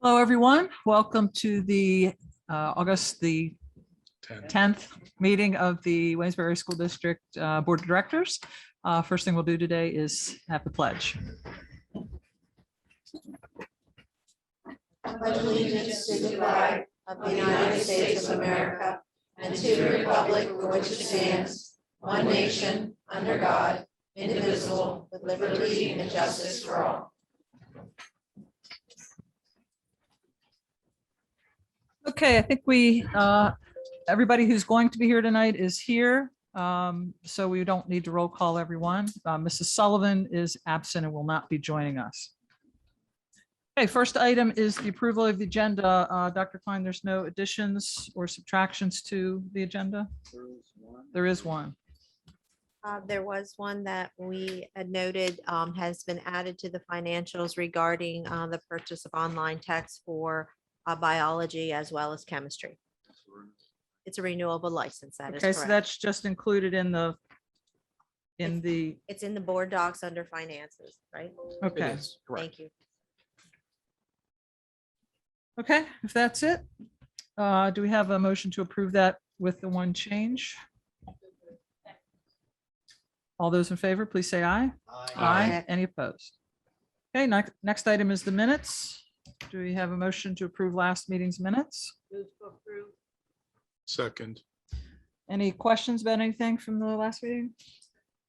Hello, everyone. Welcome to the August the 10th meeting of the Waynesbury School District Board of Directors. First thing we'll do today is have the pledge. Pledge allegiance to the flag of the United States of America and to the republic for which it stands, one nation, under God, indivisible, with liberty and justice for all. Okay, I think everybody who's going to be here tonight is here. So we don't need to roll call everyone. Mrs. Sullivan is absent and will not be joining us. Okay, first item is the approval of the agenda. Dr. Klein, there's no additions or subtractions to the agenda? There is one. There was one that we had noted has been added to the financials regarding the purchase of online texts for biology as well as chemistry. It's a renewable license. That is Okay, so correct. that's just included in the, It's in the board docs under finances, right? okay. Thank you. Okay, if that's it, do we have a motion to approve that with the one change? All those in favor, please say aye. Aye. Any opposed? Okay, next item is the minutes. Do we have a motion to approve last meeting's minutes? Second. Any questions about anything from the last meeting?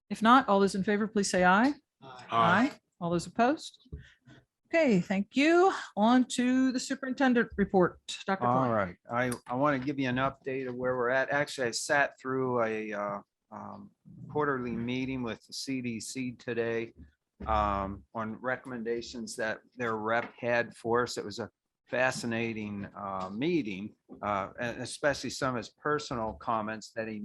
If not, all those in favor, please say aye. Aye. All those opposed? Okay, thank you. On to the superintendent report. Dr. All Klein. right, I want to give you an update of where we're at. Actually, I sat through a quarterly meeting with the CDC today on recommendations that their rep had for us. It was a fascinating meeting, and especially some of his personal comments that he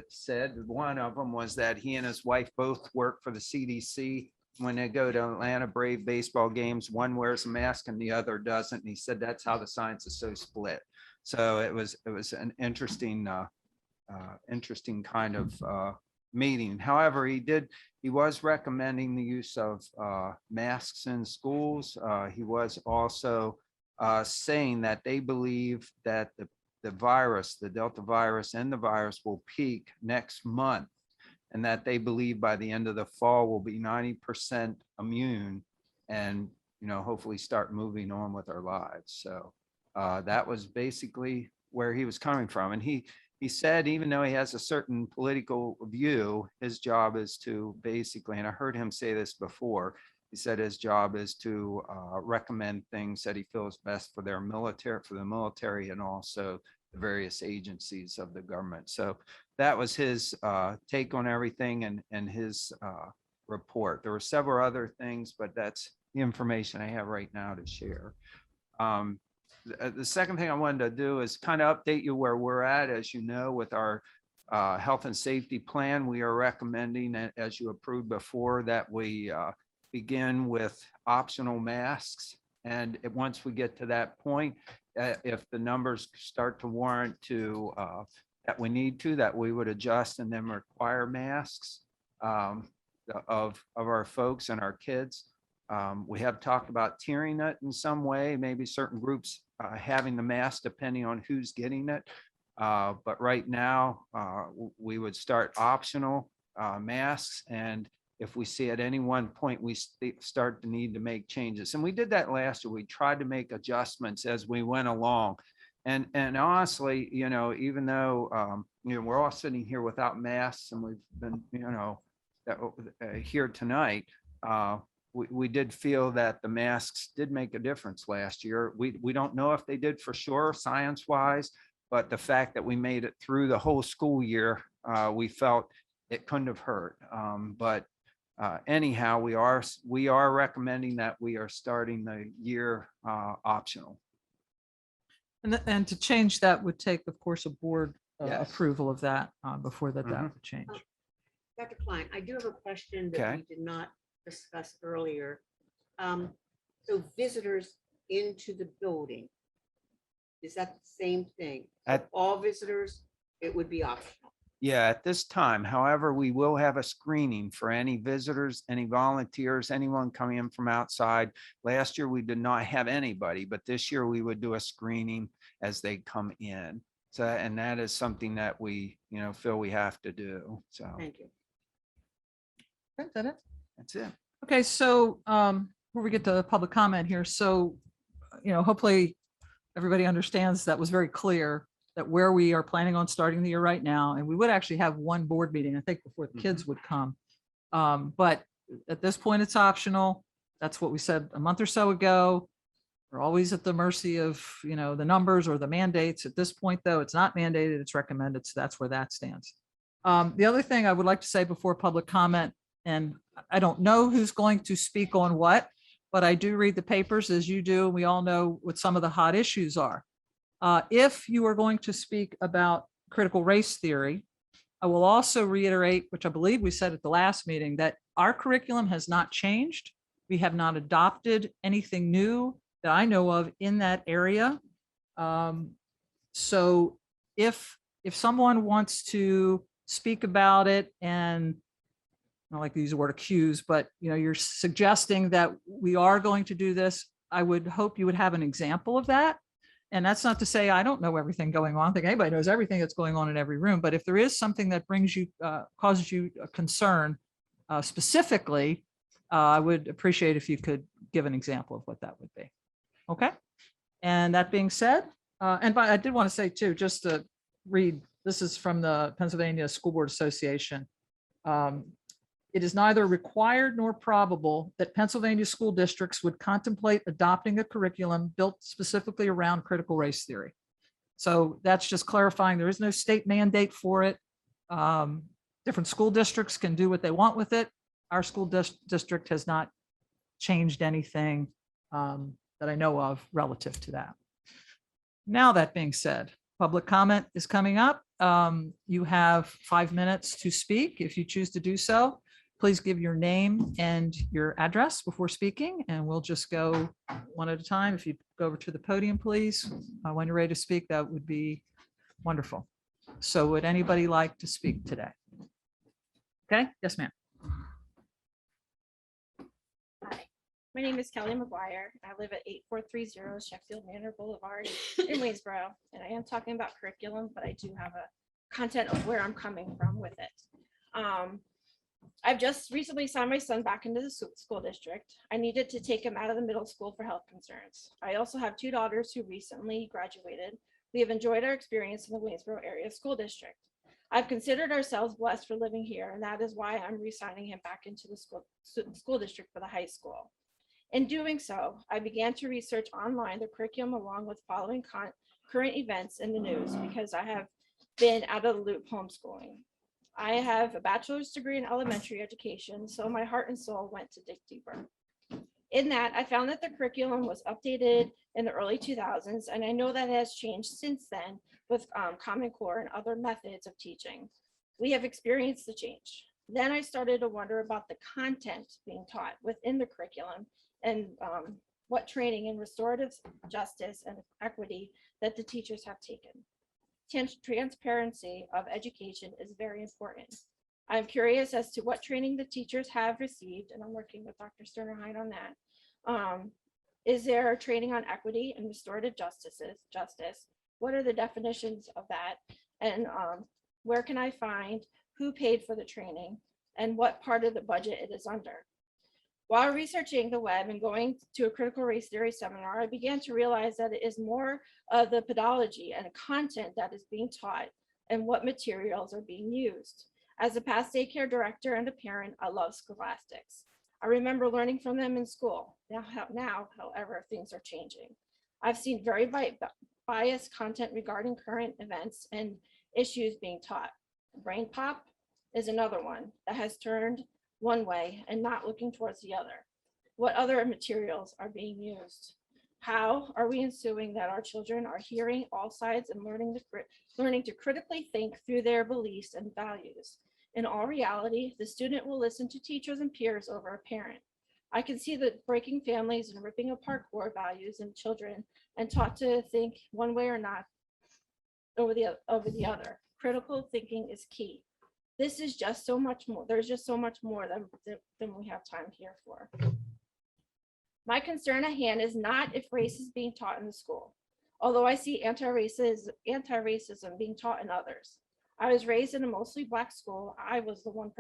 said. One of them was that he and his wife both work for the CDC. When they go to Atlanta Brave baseball games, one wears a mask and the other doesn't. And he said that's how the science is so split. So it was an interesting kind of meeting. However, he was recommending the use of masks in schools. He was also saying that they believe that the virus, the Delta virus and the virus will peak next month, and that they believe by the end of the fall we'll be 90% immune and, hopefully start moving on with our lives. So that was basically where he was coming from. And he said, even though he has a certain political view, his job is to basically, and I heard him say this before, he said his job is to recommend things that he feels best for the military and also the various agencies of the government. So that was his take on everything and his report. There were several other things, but that's the information I have right now to share. The second thing I wanted to do is kind of update you where we're at. As you know, with our health and safety plan, we are recommending, as you approved before, that we begin with optional masks. And once we get to that point, if the numbers start to warrant that we need to, that we would adjust and then require masks of our folks and our kids. We have talked about tiering it in some way, maybe certain groups having the mask depending on who's getting it. But right now, we would start optional masks. And if we see at any one point, we start to need to make changes. And we did that last year. We tried to make adjustments as we went along. And honestly, even though, we're all sitting here without masks and we've been, here tonight, we did feel that the masks did make a difference last year. We don't know if they did for sure, science-wise, but the fact that we made it through the whole school year, we felt it couldn't have hurt. But anyhow, we are recommending that we are starting the year optional. And to change that would take, of course, a board Yes. approval of that before that would change. Dr. Klein, I do have a question that we did not discuss earlier. So visitors into the building, is that the same thing? At- All visitors, it would be optional. Yeah, at this time. However, we will have a screening for any visitors, any volunteers, anyone coming in from outside. Last year, we did not have anybody, but this year we would do a screening as they come in. So, and that is something that we, feel we have to do. So Thank you. Okay, is that it? that's it. Okay, so before we get to public comment here, so, hopefully everybody understands that was very clear that where we are planning on starting the year right now, and we would actually have one board meeting, I think, before the kids would come. But at this point, it's optional. That's what we said a month or so ago. We're always at the mercy of, the numbers or the mandates. At this point, though, it's not mandated, it's recommended. So that's where that stands. The other thing I would like to say before public comment, and I don't know who's going to speak on what, but I do read the papers as you do. We all know what some of the hot issues are. If you are going to speak about critical race theory, I will also reiterate, which I believe we said at the last meeting, that our curriculum has not changed. We have not adopted anything new that I know of in that area. So if someone wants to speak about it, and I don't like to use the word accuse, but you're suggesting that we are going to do this, I would hope you would have an example of that. And that's not to say I don't know everything going on. I think anybody knows everything that's going on in every room. But if there is something that brings you, causes you a concern specifically, I would appreciate if you could give an example of what that would be. Okay. And that being said, I did want to say too, just to read, this is from the Pennsylvania School Board Association. It is neither required nor probable that Pennsylvania school districts would contemplate adopting a curriculum built specifically around critical race theory. So that's just clarifying. There is no state mandate for it. Different school districts can do what they want with it. Our school district has not changed anything that I know of relative to that. Now, that being said, public comment is coming up. You have 5 minutes to speak if you choose to do so. Please give your name and your address before speaking, and we'll just go one at a time. If you go over to the podium, please, when you're ready to speak, that would be wonderful. So would anybody like to speak today? Okay, yes, ma'am. Hi, my name is Kelly McGuire. I live at 8430 Sheffield Manor Boulevard in Waynesboro, and I am talking about curriculum, but I do have a content of where I'm coming from with it. I've just recently signed my son back into the school district. I needed to take him out of the middle school for health concerns. I also have 2 daughters who recently graduated. We have enjoyed our experience in the Waynesboro area school district. I've considered ourselves blessed for living here, and that is why I'm re-signing him back into the school district for the high school. In doing so, I began to research online the curriculum along with following current events in the news because I have been out of the loop homeschooling. I have a bachelor's degree in elementary education, so my heart and soul went to dig deeper. In that, I found that the curriculum was updated in the early 2000s, and I know that it has changed since then with Common Core and other methods of teaching. We have experienced the change. Then I started to wonder about the content being taught within the curriculum and what training in restorative justice and equity that the teachers have taken. Transparency of education is very important. I'm curious as to what training the teachers have received, and I'm working with Dr. Sterner-Hein on that. Is there training on equity and restorative justice? What are the definitions of that? And where can I find who paid for the training and what part of the budget it is under? While researching the web and going to a critical race theory seminar, I began to realize that it is more of the pedagogy and content that is being taught and what materials are being used. As a past daycare director and a parent, I love scholastics. I remember learning from them in school. Now, however, things are changing. I've seen very biased content regarding current events and issues being taught. Brain pop is another one that has turned one way and not looking towards the other. What other materials are being used? How are we ensuring that our children are hearing all sides and learning to critically think through their beliefs and values? In all reality, the student will listen to teachers and peers over a parent. I can see the breaking families and ripping apart core values in children and taught to think one way or not over the other. critical thinking is key. This is just so much more. There's just so much more than we have time here for. My concern at hand is not if race is being taught in the school, although I see anti-racism being taught in others. I was raised in a mostly Black school. I was the 1%,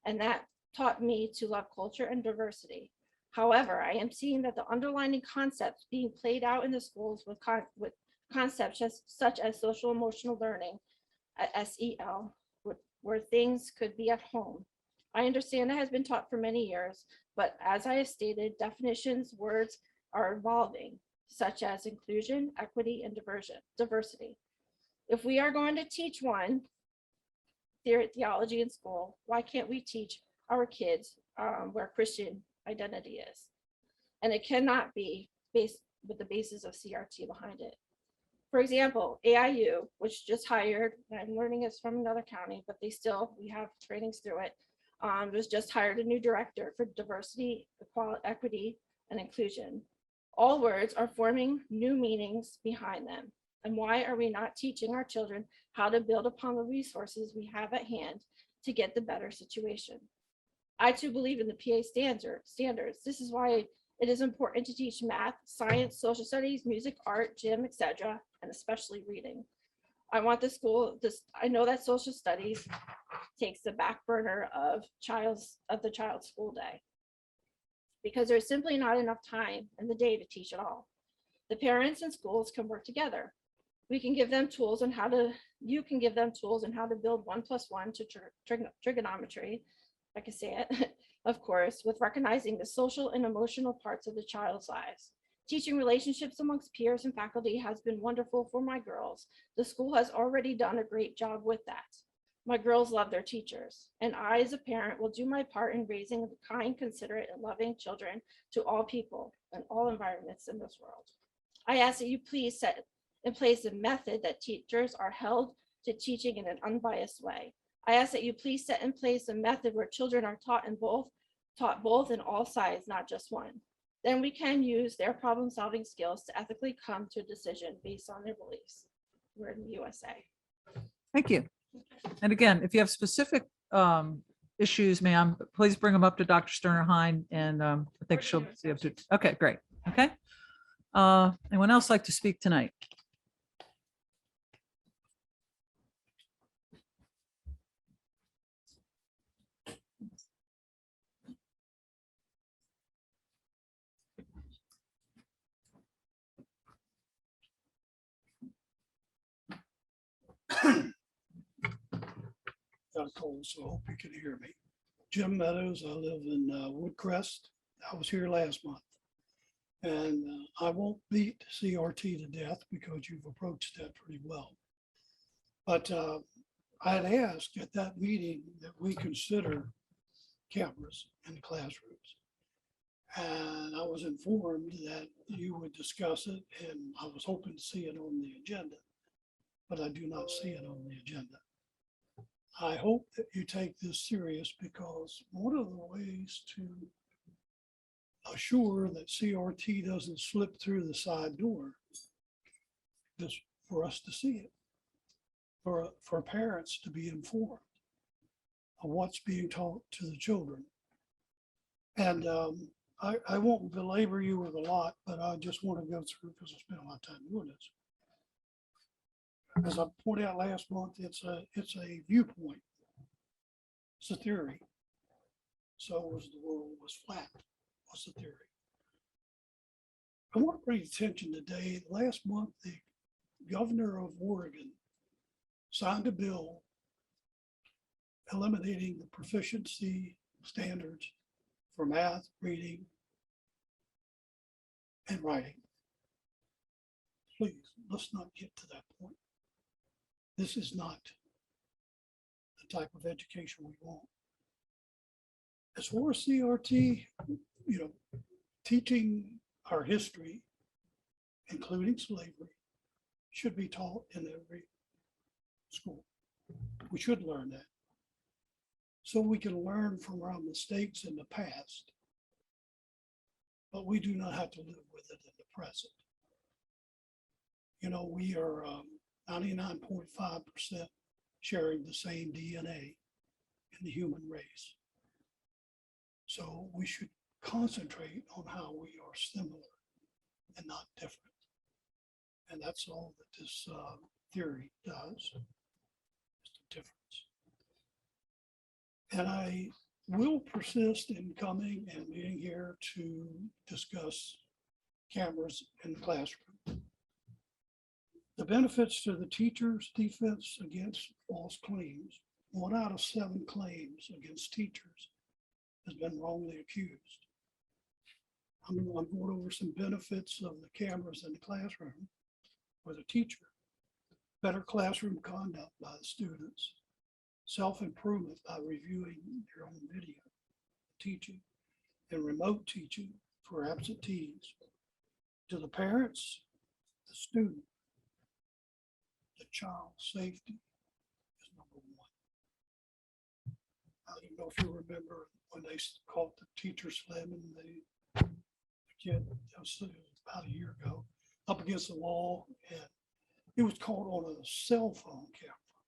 and that taught me to love culture and diversity. However, I am seeing that the underlying concepts being played out in the schools with concepts such as social emotional learning, SEL, where things could be at home. I understand that has been taught for many years, but as I have stated, definitions, words are evolving, such as inclusion, equity, and diversity. If we are going to teach one theology in school, why can't we teach our kids where Christian identity is? And it cannot be based with the basis of CRT behind it. For example, AIU, which just hired, and I'm learning it's from another county, but we have trainings through it, was just hired a new director for diversity, equality, equity, and inclusion. All words are forming new meanings behind them. And why are we not teaching our children how to build upon the resources we have at hand to get the better situation? I too believe in the PA standards. This is why it is important to teach math, science, social studies, music, art, gym, etc., and especially reading. I want the school, I know that social studies takes the back burner of the child's school day, because there's simply not enough time in the day to teach it all. The parents and schools can work together. We can give them tools on you can give them tools on how to build 1 + 1 to trigonometry, if I can say it, of course, with recognizing the social and emotional parts of the child's lives. Teaching relationships amongst peers and faculty has been wonderful for my girls. The school has already done a great job with that. My girls love their teachers, and I, as a parent, will do my part in raising kind, considerate, and loving children to all people and all environments in this world. I ask that you please set in place a method that teachers are held to teaching in an unbiased way. I ask that you please set in place a method where children are taught both in all sides, not just one. Then we can use their problem-solving skills to ethically come to a decision based on their beliefs. We're in the USA. Thank you. And again, if you have specific issues, ma'am, please bring them up to Dr. Sterner-Hein, and I think she'll be able to. Okay, great. Okay. Anyone else like to speak tonight? Got a cold, so I hope you can hear me. Jim Meadows, I live in Woodcrest. I was here last month. And I won't beat CRT to death because you've approached that pretty well. But I had asked at that meeting that we consider cameras in the classrooms. And I was informed that you would discuss it, and I was hoping to see it on the agenda, but I do not see it on the agenda. I hope that you take this serious, because one of the ways to assure that CRT doesn't slip through the side door is for us to see it, for parents to be informed of what's being taught to the children. And I won't belabor you with a lot, but I just want to go through, because I spent a lot of time doing this. As I pointed out last month, it's a viewpoint. It's a theory. So was the world was flat. What's the theory? I want to bring attention today. Last month, the governor of Oregon signed a bill eliminating the proficiency standards for math, reading, and writing. Please, let's not get to that point. This is not the type of education we want. As far as CRT, teaching our history, including slavery, should be taught in every school. We should learn that, so we can learn from our mistakes in the past, but we do not have to live with it in the present. We are 99.5% sharing the same DNA in the human race. So we should concentrate on how we are similar and not different. And that's all that this theory does, is the difference. And I will persist in coming and being here to discuss cameras in the classroom. The benefits to the teachers' defense against false claims. 1 out of 7 claims against teachers has been wrongly accused. I'm going over some benefits of the cameras in the classroom for the teacher. Better classroom conduct by the students. Self-improvement by reviewing their own video, teaching, and remote teaching for absentees. To the parents, the student, the child safety is number 1. I don't know if you remember when they caught the teacher slamming the kid, that was about a year ago, up against the wall, and it was caught on a cell phone camera,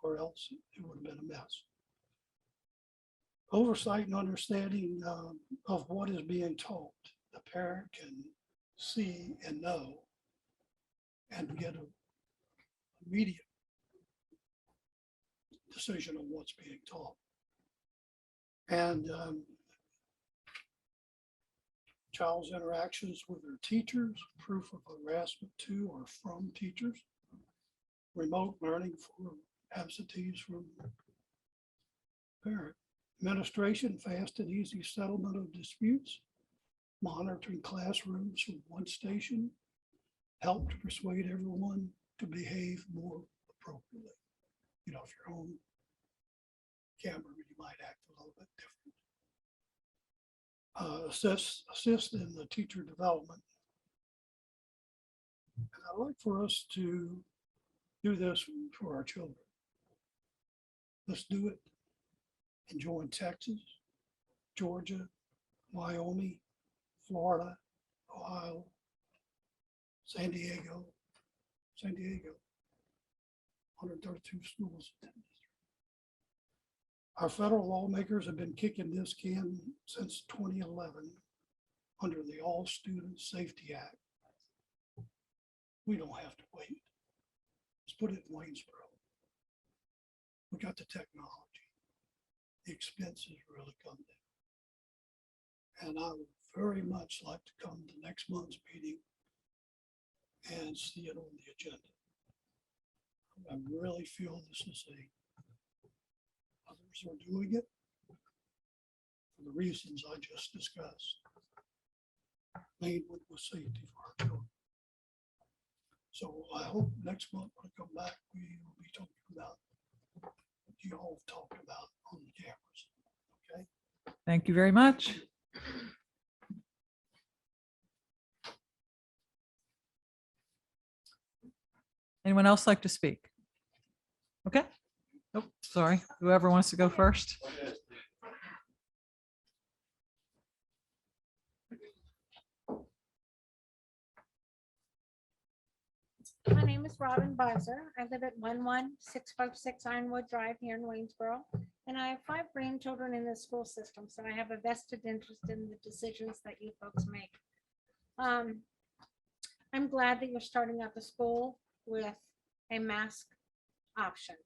or else it would have been a mess. Oversight and understanding of what is being taught. The parent can see and know and get an immediate decision on what's being taught. And child's interactions with their teachers, proof of harassment to or from teachers, remote learning for absentees from parent, administration, fast and easy settlement of disputes, monitoring classrooms from one station, help to persuade everyone to behave more appropriately. You know, if you're on camera, you might act a little bit different. Assist in the teacher development. And I'd like for us to do this for our children. Let's do it and join Texas, Georgia, Wyoming, Florida, Ohio, San Diego, 132 schools. Our federal lawmakers have been kicking this can since 2011 under the All Student Safety Act. We don't have to wait. Let's put it in Waynesboro. We got the technology. The expenses really come down. And I would very much like to come to next month's meeting and see it on the agenda. I really feel this is others are doing it for the reasons I just discussed. Main one was safety for our children. So I hope next month when I come back, we will be talking about what you all have talked about on the cameras. Okay. Thank you very much. Anyone else like to speak? Okay. Oh, sorry. Whoever wants to go first. My name is Robin Buzzer. I live at 11656 Ironwood Drive here in Waynesboro, and I have 5 grandchildren in the school system, so I have a vested interest in the decisions that you folks make. I'm glad that you're starting out the school with a mask option.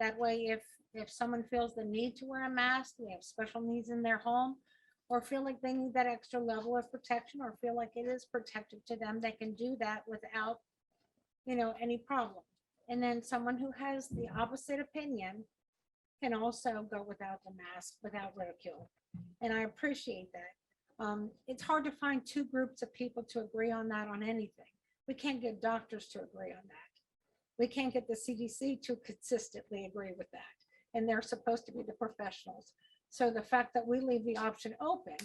That way, if someone feels the need to wear a mask, they have special needs in their home, or feel like they need that extra level of protection, or feel like it is protective to them, they can do that without, any problem. And then someone who has the opposite opinion can also go without the mask, without ridicule. And I appreciate that. It's hard to find 2 groups of people to agree on that on anything. We can't get doctors to agree on that. We can't get the CDC to consistently agree with that. And they're supposed to be the professionals. So the fact that we leave the option open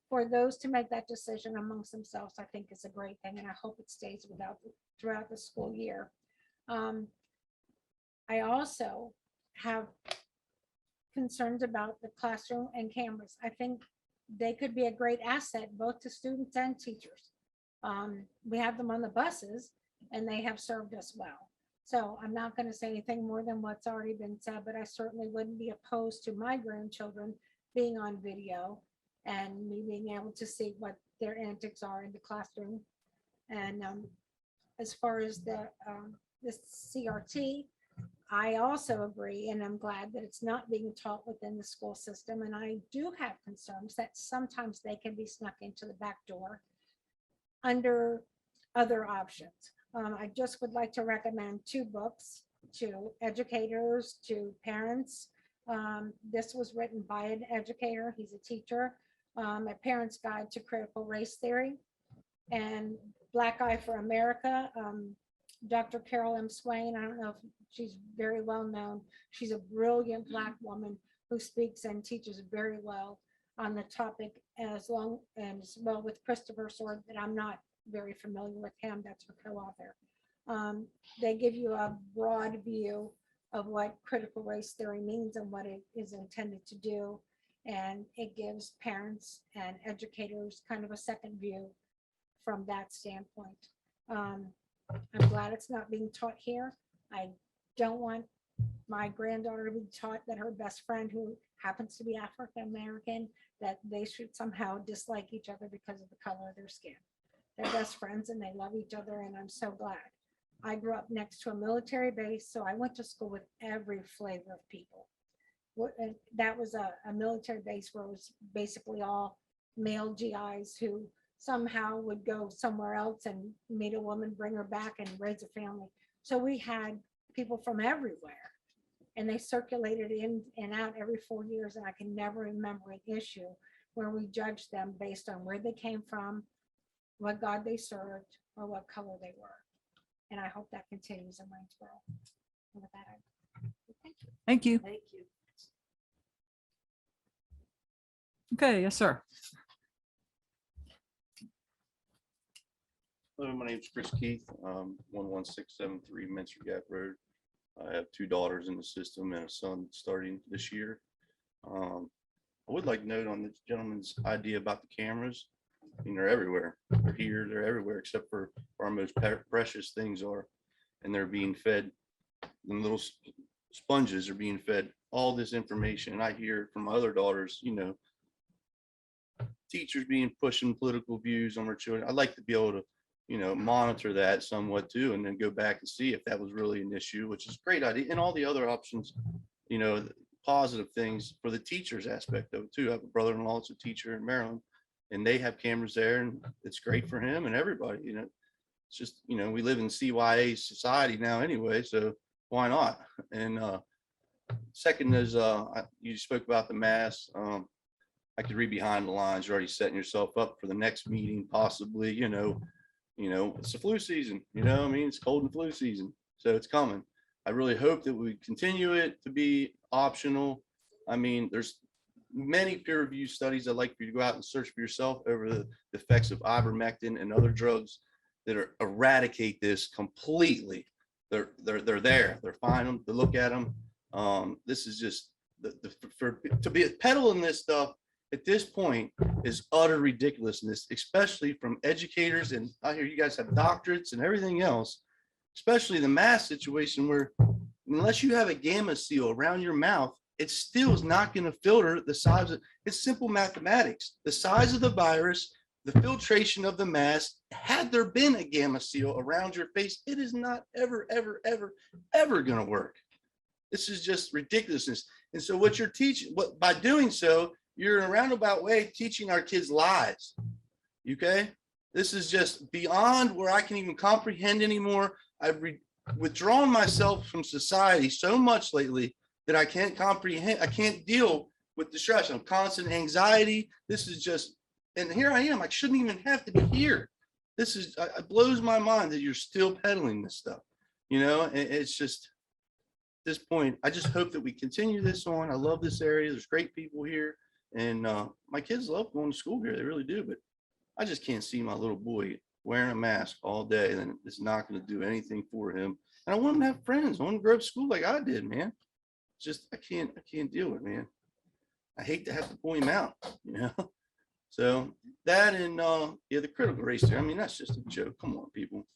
for those to make that decision amongst themselves, I think is a great thing. And I hope it stays throughout the school year. I also have concerns about the classroom and cameras. I think they could be a great asset, both to students and teachers. We have them on the buses and they have served us well. So I'm not going to say anything more than what's already been said, but I certainly wouldn't be opposed to my grandchildren being on video and me being able to see what their antics are in the classroom. And as far as the CRT, I also agree, and I'm glad that it's not being taught within the school system. And I do have concerns that sometimes they can be snuck into the back door under other options. I just would like to recommend 2 books to educators, to parents. This was written by an educator. He's a teacher. A Parent's Guide to Critical Race Theory, and Black Eye for America. Dr. Carol M. Swain, I don't know if she's very well known. She's a brilliant Black woman who speaks and teaches very well on the topic, as well with Christopher Sword, that I'm not very familiar with him. That's her co-author. They give you a broad view of what critical race theory means and what it is intended to do. And it gives parents and educators kind of a second view from that standpoint. I'm glad it's not being taught here. I don't want my granddaughter to be taught that her best friend, who happens to be African American, that they should somehow dislike each other because of the color of their skin. They're best friends and they love each other, and I'm so glad. I grew up next to a military base, so I went to school with every flavor of people. That was a military base where it was basically all male GIs who somehow would go somewhere else and meet a woman, bring her back, and raise a family. So we had people from everywhere, and they circulated in and out every 4 years, and I can never remember an issue where we judged them based on where they came from, what God they served, or what color they were. And I hope that continues in Waynesboro. And with that, thank you. Thank you. Thank you. Okay, yes, sir. Hello, my name is Chris Keith, 11673 Minster Gap Road. I have 2 daughters in the system and a son starting this year. I would like to note on this gentleman's idea about the cameras. I mean, they're everywhere. They're here, they're everywhere, except for where our most precious things are. And they're being fed, and little sponges are being fed all this information. And I hear from my other daughters, you know, teachers pushing political views on their children. I'd like to be able to, you know, monitor that somewhat too, and then go back and see if that was really an issue, which is a great idea. And all the other options, you know, positive things for the teachers aspect of it too. I have a brother-in-law that's a teacher in Maryland, and they have cameras there, and it's great for him and everybody. You know, it's just, you know, we live in CYA society now anyway, so why not? And second is, you spoke about the mask. I could read behind the lines. You're already setting yourself up for the next meeting, possibly. You know, it's the flu season. You know, I mean, it's cold and flu season, so it's coming. I really hope that we continue it to be optional. I mean, there's many peer-reviewed studies. I'd like for you to go out and search for yourself over the effects of ivermectin and other drugs that eradicate this completely. They're there. They're find them. To look at them. This is just to be peddling this stuff at this point is utter ridiculousness, especially from educators. And I hear you guys have doctorates and everything else, especially the mask situation, where unless you have a gamma seal around your mouth, it still is not going to filter the size of it's simple mathematics. The size of the virus, the filtration of the mask, had there been a gamma seal around your face, it is not ever going to work. This is just ridiculousness. And so what you're teaching, by doing so, you're in a roundabout way teaching our kids lies. Okay? This is just beyond where I can even comprehend anymore. I've withdrawn myself from society so much lately that I can't comprehend, I can't deal with the stress. I'm constant anxiety. This is just, and here I am. I shouldn't even have to be here. This is, it blows my mind that you're still peddling this stuff. You know, it's just, at this point, I just hope that we continue this on. I love this area. There's great people here. And my kids love going to school here. They really do. But I just can't see my little boy wearing a mask all day. And then it's not going to do anything for him. And I want him to have friends. I want him to grow up school like I did, man. Just, I can't deal with it, man. I hate to have to point him out, you know? So that and yeah, the critical race there. I mean, that's just a joke. Come on, people.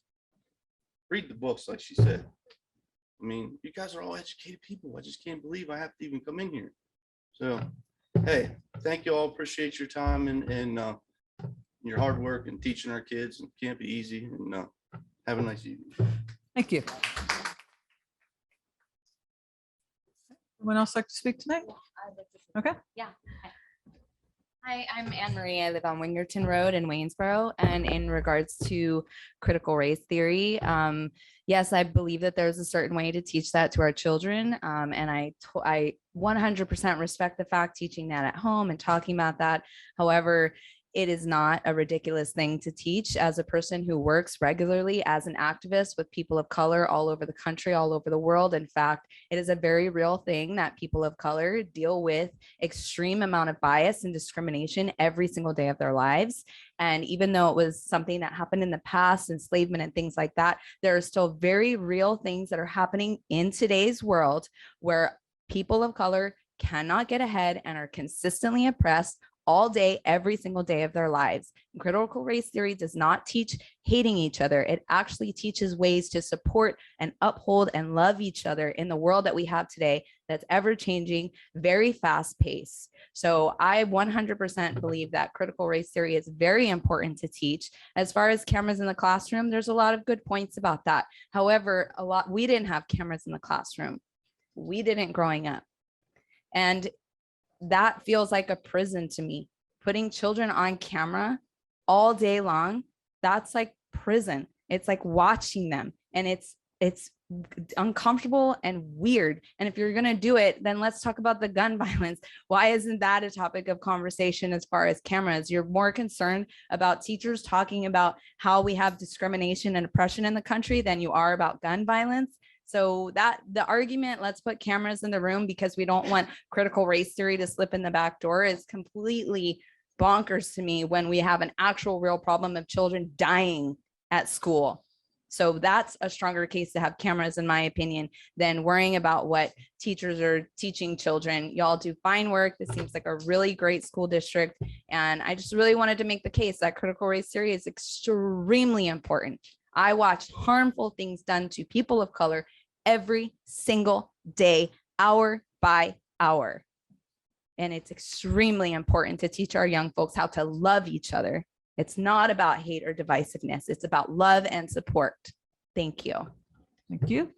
Read the books, like she said. I mean, you guys are all educated people. I just can't believe I have to even come in here. So, hey, thank you all. Appreciate your time and your hard work and teaching our kids. It can't be easy. And have a nice evening. Thank you. Anyone else like to speak tonight? Okay. Yeah. Hi, I'm Anne Marie. I live on Wingerton Road in Waynesboro. And in regards to critical race theory, yes, I believe that there's a certain way to teach that to our children. And I 100% respect the fact teaching that at home and talking about that. However, it is not a ridiculous thing to teach. As a person who works regularly as an activist with people of color all over the country, all over the world. In fact, it is a very real thing that people of color deal with extreme amount of bias and discrimination every single day of their lives. And even though it was something that happened in the past, enslavement and things like that, there are still very real things that are happening in today's world where people of color cannot get ahead and are consistently oppressed all day, every single day of their lives. Critical race theory does not teach hating each other. It actually teaches ways to support and uphold and love each other in the world that we have today that's ever changing, very fast paced. So I 100% believe that critical race theory is very important to teach. As far as cameras in the classroom, there's a lot of good points about that. However, we didn't have cameras in the classroom. We didn't growing up. And that feels like a prison to me. Putting children on camera all day long, that's like prison. It's like watching them, and it's uncomfortable and weird. And if you're going to do it, then let's talk about the gun violence. Why isn't that a topic of conversation as far as cameras? You're more concerned about teachers talking about how we have discrimination and oppression in the country than you are about gun violence. So that the argument, let's put cameras in the room because we don't want critical race theory to slip in the back door, is completely bonkers to me when we have an actual real problem of children dying at school. So that's a stronger case to have cameras, in my opinion, than worrying about what teachers are teaching children. Y'all do fine work. This seems like a really great school district. And I just really wanted to make the case that critical race theory is extremely important. I watched harmful things done to people of color every single day, hour by hour. And it's extremely important to teach our young folks how to love each other. It's not about hate or divisiveness. It's about love and support. Thank you. Thank you.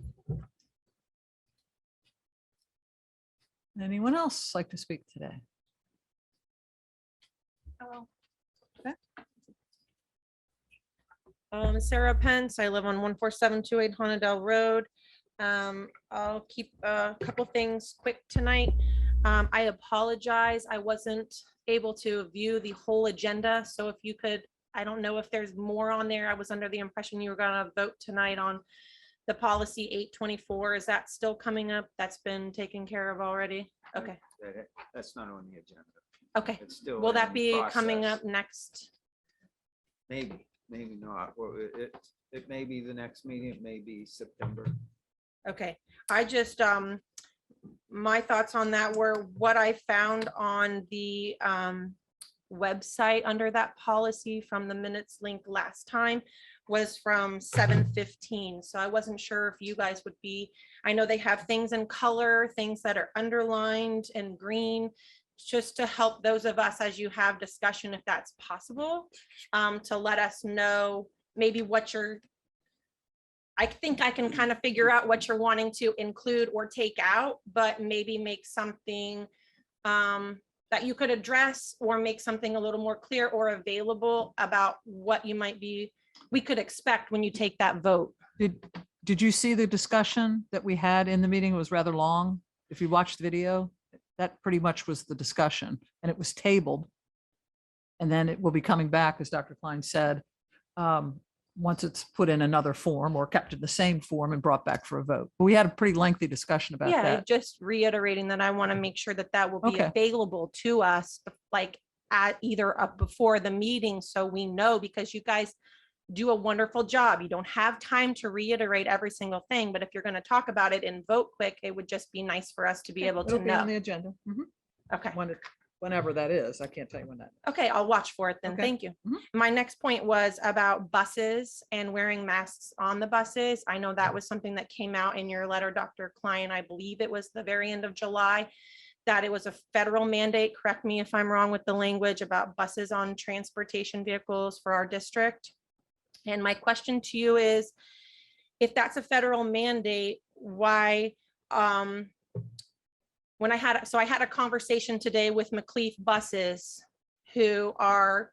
Anyone else like to speak today? Hello. Okay. Sarah Pence. I live on 14728 Honadell Road. I'll keep a couple things quick tonight. I apologize. I wasn't able to view the whole agenda. So if you could, I don't know if there's more on there. I was under the impression you were going to vote tonight on the policy 824. Is that still coming up? That's been taken care of already? Okay. That's not on the agenda. Okay. It's still Will that in be coming process. up next? Maybe not. Well, it may be the next meeting. It may be September. Okay. I just, my thoughts on that were what I found on the website under that policy from the minutes link last time was from 7/15. So I wasn't sure if you guys would be, I know they have things in color, things that are underlined in green, just to help those of us as you have discussion, if that's possible, to let us know maybe what you're, I think I can kind of figure out what you're wanting to include or take out, but maybe make something that you could address or make something a little more clear or available about what you might be, we could expect when you take that vote. Did you see the discussion that we had in the meeting? It was rather long. If you watched the video, that pretty much was the discussion, and it was tabled. And then it will be coming back, as Dr. Klein said, once it's put in another form or kept in the same form and brought back for a vote. But we had a pretty lengthy discussion about Yeah, that. just reiterating that I want to make sure that that will be Okay. available to us, like at either up before the meeting, so we know, because you guys do a wonderful job. You don't have time to reiterate every single thing, but if you're going to talk about it and vote quick, it would just be nice for us to be able to It'll be on know. the agenda. Okay. When whenever that is. I can't tell you when that. Okay, I'll watch for it then. Okay. Thank you. Mhm. My next point was about buses and wearing masks on the buses. I know that was something that came out in your letter, Dr. Klein. I believe it was the very end of July, that it was a federal mandate. Correct me if I'm wrong with the language about buses on transportation vehicles for our district. And my question to you is, if that's a federal mandate, why, when I had a conversation today with McLeaf Buses, who are,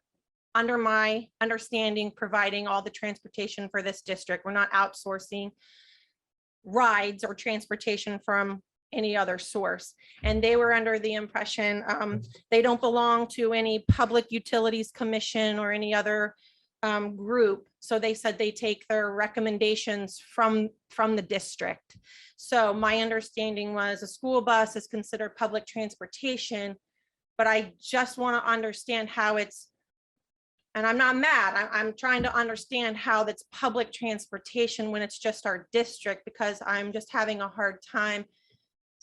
under my understanding, providing all the transportation for this district. We're not outsourcing rides or transportation from any other source. And they were under the impression they don't belong to any public utilities commission or any other group. So they said they take their recommendations from the district. So my understanding was a school bus is considered public transportation, but I just want to understand how it's, and I'm not mad, I'm trying to understand how that's public transportation when it's just our district, because I'm just having a hard time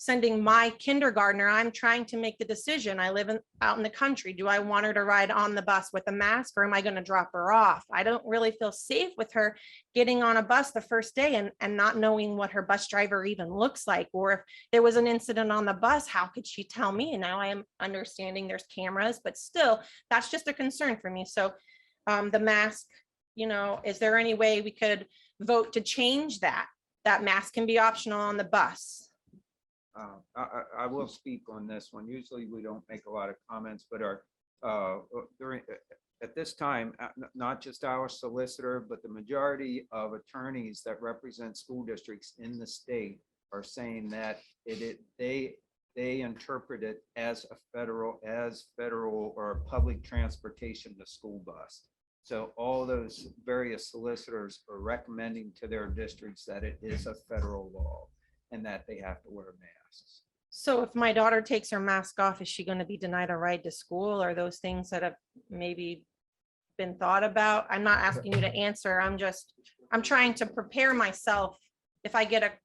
sending my kindergartner. I'm trying to make the decision. I live out in the country. Do I want her to ride on the bus with a mask, or am I going to drop her off? I don't really feel safe with her getting on a bus the first day and not knowing what her bus driver even looks like. Or if there was an incident on the bus, how could she tell me? And now I am understanding there's cameras, but still, that's just a concern for me. So the mask, is there any way we could vote to change that? That mask can be optional on the bus. I will speak on this one. Usually we don't make a lot of comments, but at this time, not just our solicitor, but the majority of attorneys that represent school districts in the state are saying that they interpret it as federal or public transportation, the school bus. So all those various solicitors are recommending to their districts that it is a federal law and that they have to wear masks. So if my daughter takes her mask off, is she going to be denied a ride to school? Or those things that have maybe been thought about? I'm not asking you to answer. I'm trying to prepare myself. If I get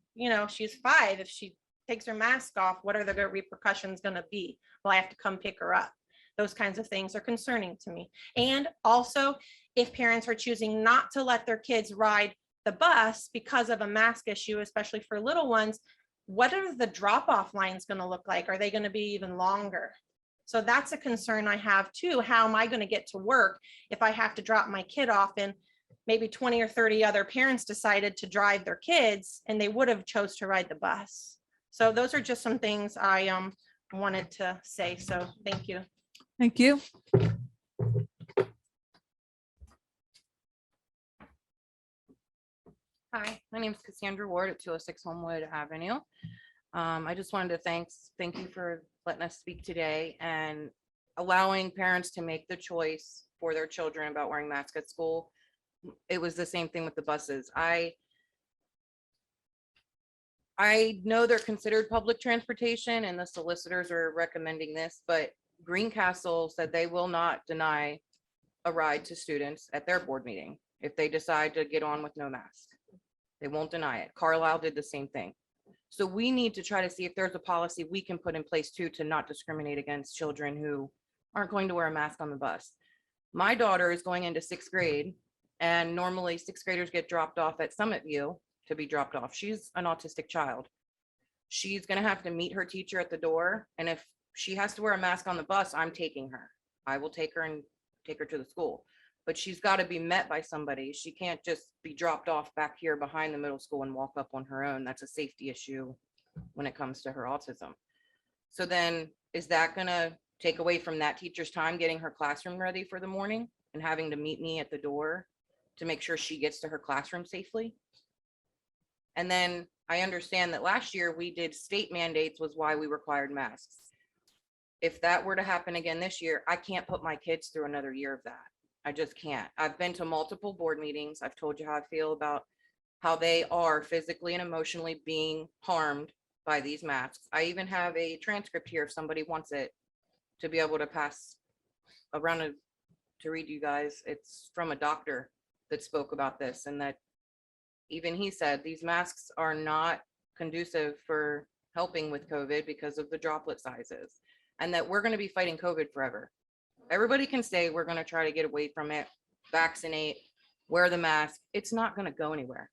she's 5, if she takes her mask off, what are the repercussions going to be? Will I have to come pick her up? Those kinds of things are concerning to me. And also, if parents are choosing not to let their kids ride the bus because of a mask issue, especially for little ones, what are the drop-off lines going to look like? Are they going to be even longer? So that's a concern I have too. How am I going to get to work if I have to drop my kid off and maybe 20 or 30 other parents decided to drive their kids and they would have chose to ride the bus? So those are just some things I wanted to say. So thank you. Thank you. Hi, my name is Cassandra Ward at 206 Homewood Avenue. I just wanted to thank you for letting us speak today and allowing parents to make the choice for their children about wearing masks at school. It was the same thing with the buses. I know they're considered public transportation and the solicitors are recommending this, but Greencastle said they will not deny a ride to students at their board meeting if they decide to get on with no mask. They won't deny it. Carlisle did the same thing. So we need to try to see if there's a policy we can put in place too, to not discriminate against children who aren't going to wear a mask on the bus. My daughter is going into 6th grade, and normally 6th graders get dropped off at Summit View to be dropped off. She's an autistic child. She's going to have to meet her teacher at the door. And if she has to wear a mask on the bus, I'm taking her. I will take her and take her to the school. But she's got to be met by somebody. She can't just be dropped off back here behind the middle school and walk up on her own. That's a safety issue when it comes to her autism. So then is that going to take away from that teacher's time getting her classroom ready for the morning and having to meet me at the door to make sure she gets to her classroom safely? And then I understand that last year we did state mandates was why we required masks. If that were to happen again this year, I can't put my kids through another year of that. I just can't. I've been to multiple board meetings. I've told you how I feel about how they are physically and emotionally being harmed by these masks. I even have a transcript here if somebody wants it to be able to pass around to read you guys. It's from a doctor that spoke about this, and that even he said these masks are not conducive for helping with COVID because of the droplet sizes. and that we're going to be fighting COVID forever. Everybody can say we're going to try to get away from it, vaccinate, wear the mask. It's not going to go anywhere.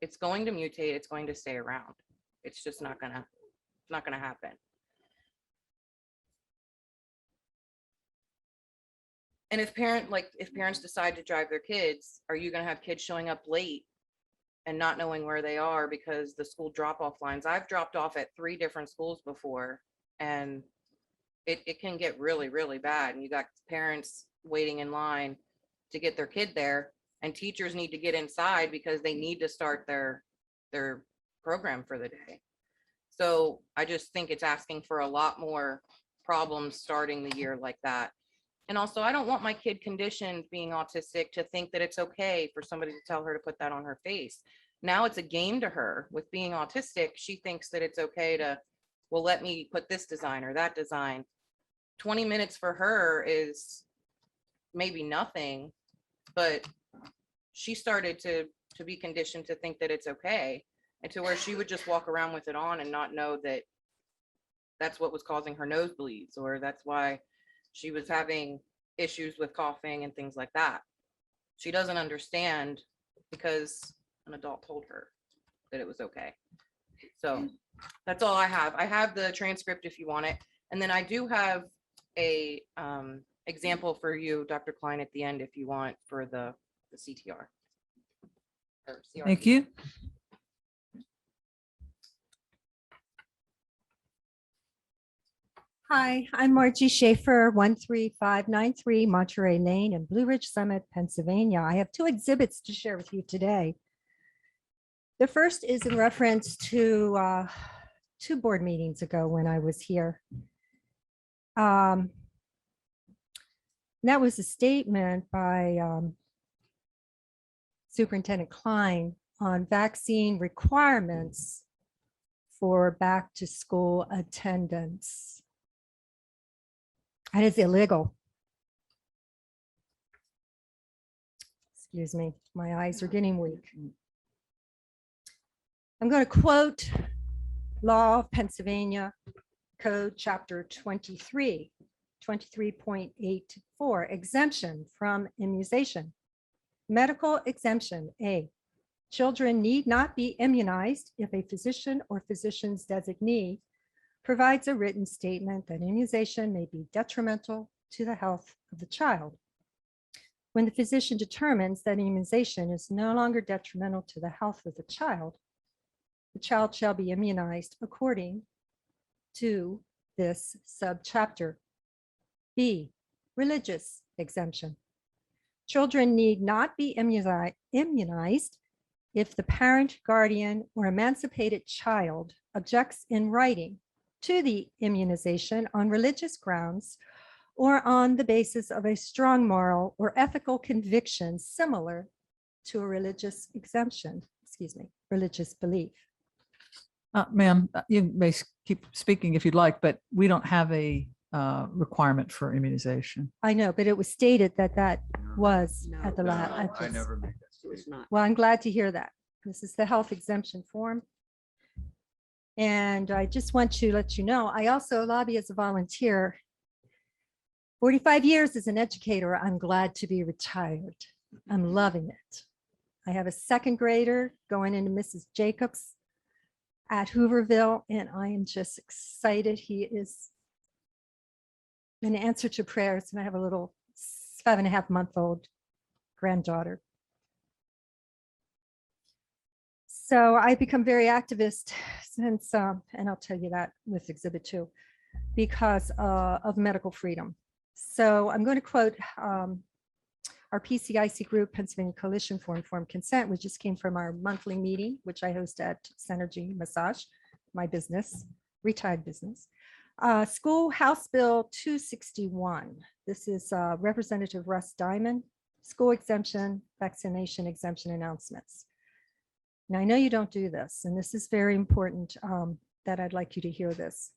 It's going to mutate. It's going to stay around. It's just not going to happen. And if parents decide to drive their kids, are you going to have kids showing up late and not knowing where they are because the school drop-off lines? I've dropped off at 3 different schools before, and it can get really, really bad. And you got parents waiting in line to get their kid there, and teachers need to get inside because they need to start their program for the day. So I just think it's asking for a lot more problems starting the year like that. And also, I don't want my kid conditioned being autistic to think that it's okay for somebody to tell her to put that on her face. Now it's a game to her. With being autistic, she thinks that it's okay to, well, let me put this design or that design. 20 minutes for her is maybe nothing, but she started to be conditioned to think that it's okay, and to where she would just walk around with it on and not know that that's what was causing her nosebleeds, or that's why she was having issues with coughing and things like that. She doesn't understand because an adult told her that it was okay. So that's all I have. I have the transcript if you want it. And then I do have a example for you, Dr. Klein, at the end, if you want, for the CTR. or CRT. Thank you. Hi, I'm Margie Schaefer, 13593 Monterey Lane in Blue Ridge Summit, Pennsylvania. I have 2 exhibits to share with you today. The first is in reference to 2 board meetings ago when I was here. That was a statement by Superintendent Klein on vaccine requirements for back to school attendance. That is illegal. Excuse me, my eyes are getting weak. I'm going to quote Law of Pennsylvania Code Chapter 23, 23.84, exemption from immunization. Medical exemption A. Children need not be immunized if a physician or physician's designee provides a written statement that immunization may be detrimental to the health of the child. When the physician determines that immunization is no longer detrimental to the health of the child shall be immunized according to this subchapter. B, religious exemption. Children need not be immunized if the parent, guardian, or emancipated child objects in writing to the immunization on religious grounds or on the basis of a strong moral or ethical conviction similar to a religious exemption, religious belief. Ma'am, you may keep speaking if you'd like, but we don't have a requirement for immunization. I know, but it was stated that that was at the lab. I never made that. It was not. Well, I'm glad to hear that. This is the health exemption form. And I just want to let you know, I also lobby as a volunteer. 45 years as an educator, I'm glad to be retired. I'm loving it. I have a 2nd grader going into Mrs. Jacobs at Hooverville, and I am just excited. He is an answer to prayers, and I have a little 5.5-month-old granddaughter. So I've become very activist since, and I'll tell you that with Exhibit 2, because of medical freedom. So I'm going to quote our PCIC group, Pennsylvania Coalition for Informed Consent, which just came from our monthly meeting, which I host at Synergy Massage, my business, retired business. School House Bill 261. This is Representative Russ Diamond, school exemption, vaccination exemption announcements. Now, I know you don't do this, and this is very important that I'd like you to hear this.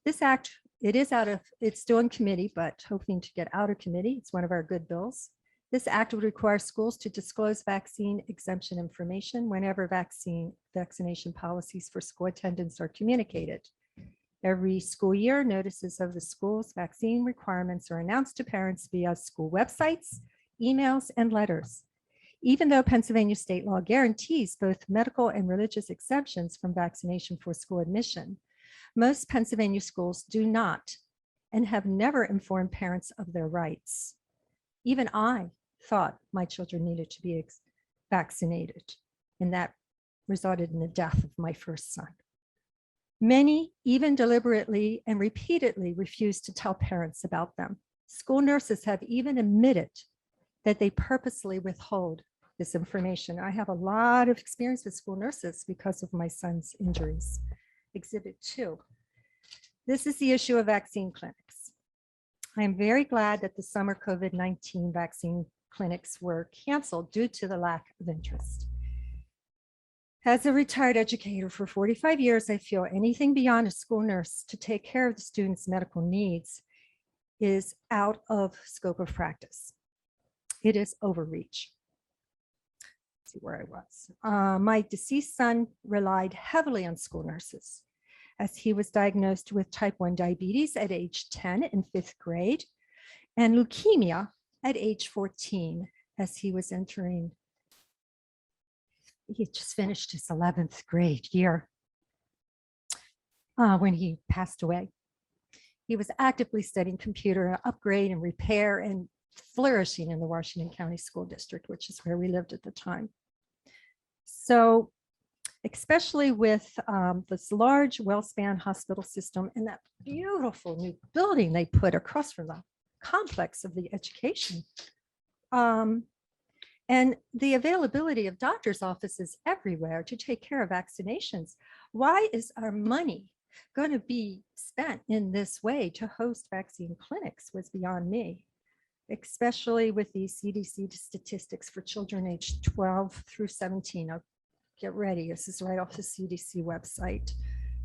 This act, it's still in committee, but hoping to get out of committee. It's one of our good bills. This act would require schools to disclose vaccine exemption information whenever vaccination policies for school attendance are communicated. Every school year, notices of the school's vaccine requirements are announced to parents via school websites, emails, and letters. Even though Pennsylvania state law guarantees both medical and religious exemptions from vaccination for school admission, most Pennsylvania schools do not and have never informed parents of their rights. Even I thought my children needed to be vaccinated, and that resulted in the death of my first son. Many even deliberately and repeatedly refuse to tell parents about them. School nurses have even admitted that they purposely withhold this information. I have a lot of experience with school nurses because of my son's injuries. Exhibit 2. This is the issue of vaccine clinics. I am very glad that the summer COVID-19 vaccine clinics were canceled due to the lack of interest. As a retired educator for 45 years, I feel anything beyond a school nurse to take care of the students' medical needs is out of scope of practice. It is overreach. Let's see where I was. My deceased son relied heavily on school nurses as he was diagnosed with type 1 diabetes at age 10 in 5th grade and leukemia at age 14 as he was entering. He had just finished his 11th grade year when he passed away. He was actively studying computer upgrade and repair and flourishing in the Washington County School District, which is where we lived at the time. So especially with this large, well-spanned hospital system and that beautiful new building they put across from the complex of the education. And the availability of doctors' offices everywhere to take care of vaccinations. Why is our money going to be spent in this way to host vaccine clinics was beyond me, especially with the CDC statistics for children aged 12 through 17. Now, get ready. This is right off the CDC website.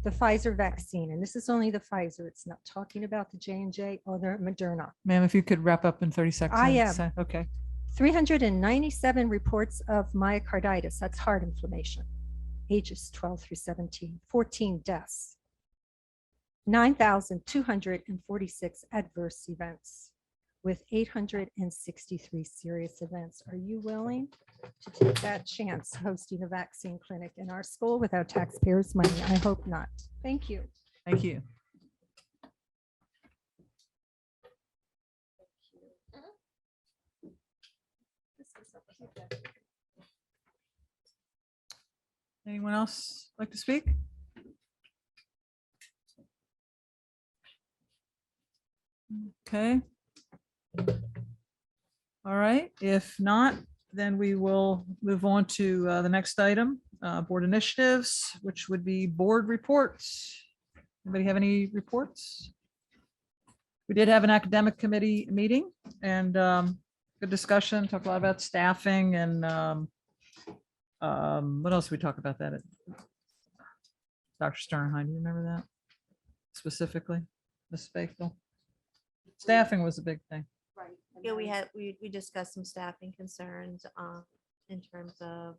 The Pfizer vaccine, and this is only the Pfizer. It's not talking about the J&J or the Moderna. Ma'am, if you could wrap up in 30 seconds. I am. Okay. 397 reports of myocarditis, that's heart inflammation, ages 12 through 17, 14 deaths, 9,246 adverse events with 863 serious events. Are you willing to take that chance hosting a vaccine clinic in our school without taxpayers' money? I hope not. Thank you. Thank you. Anyone else like to speak? Okay. All right, if not, then we will move on to the next item, board initiatives, which would be board reports. Anybody have any reports? We did have an academic committee meeting and good discussion, talked a lot about staffing and what else did we talk about that? Dr. Sternheim, do you remember that specifically, Ms. Faithful? Staffing was a big thing. Right. Yeah, we discussed some staffing concerns in terms of,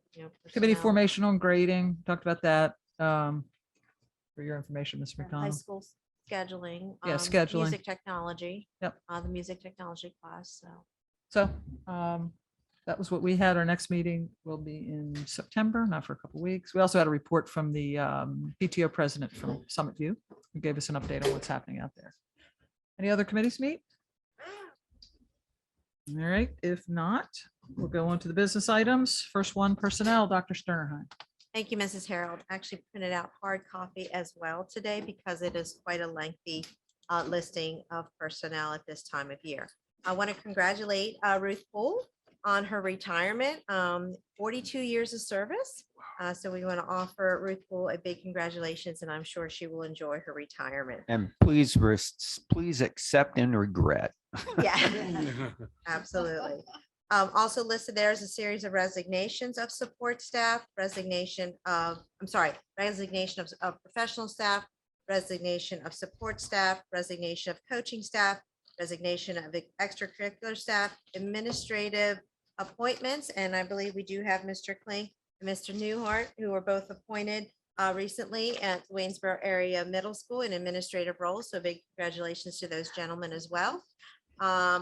Committee personnel. formation on grading, talked about that. For your information, Ms. High McDonald. school scheduling. Yeah, scheduling. Music technology. Yep. The music technology class, so. So that was what we had. Our next meeting will be in September, not for a couple of weeks. We also had a report from the PTO president from Summit View, who gave us an update on what's happening out there. Any other committees meet? All right, if not, we'll go on to the business items. First one, personnel, Dr. Sternheim. Thank you, Mrs. Harold. I actually printed out hard copy as well today because it is quite a lengthy listing of personnel at this time of year. I want to congratulate Ruth Poole on her retirement, 42 years of service. So we want to offer Ruth Poole a big congratulations, and I'm sure she will enjoy her retirement. And please accept and regret. Yeah, absolutely. Also listed there is a series of resignations of support staff, resignation of professional staff, resignation of support staff, resignation of coaching staff, resignation of extracurricular staff, administrative appointments, and I believe we do have Mr. Klink and Mr. Newhart, who were both appointed recently at Waynesboro Area Middle School in administrative roles. So big congratulations to those gentlemen as well.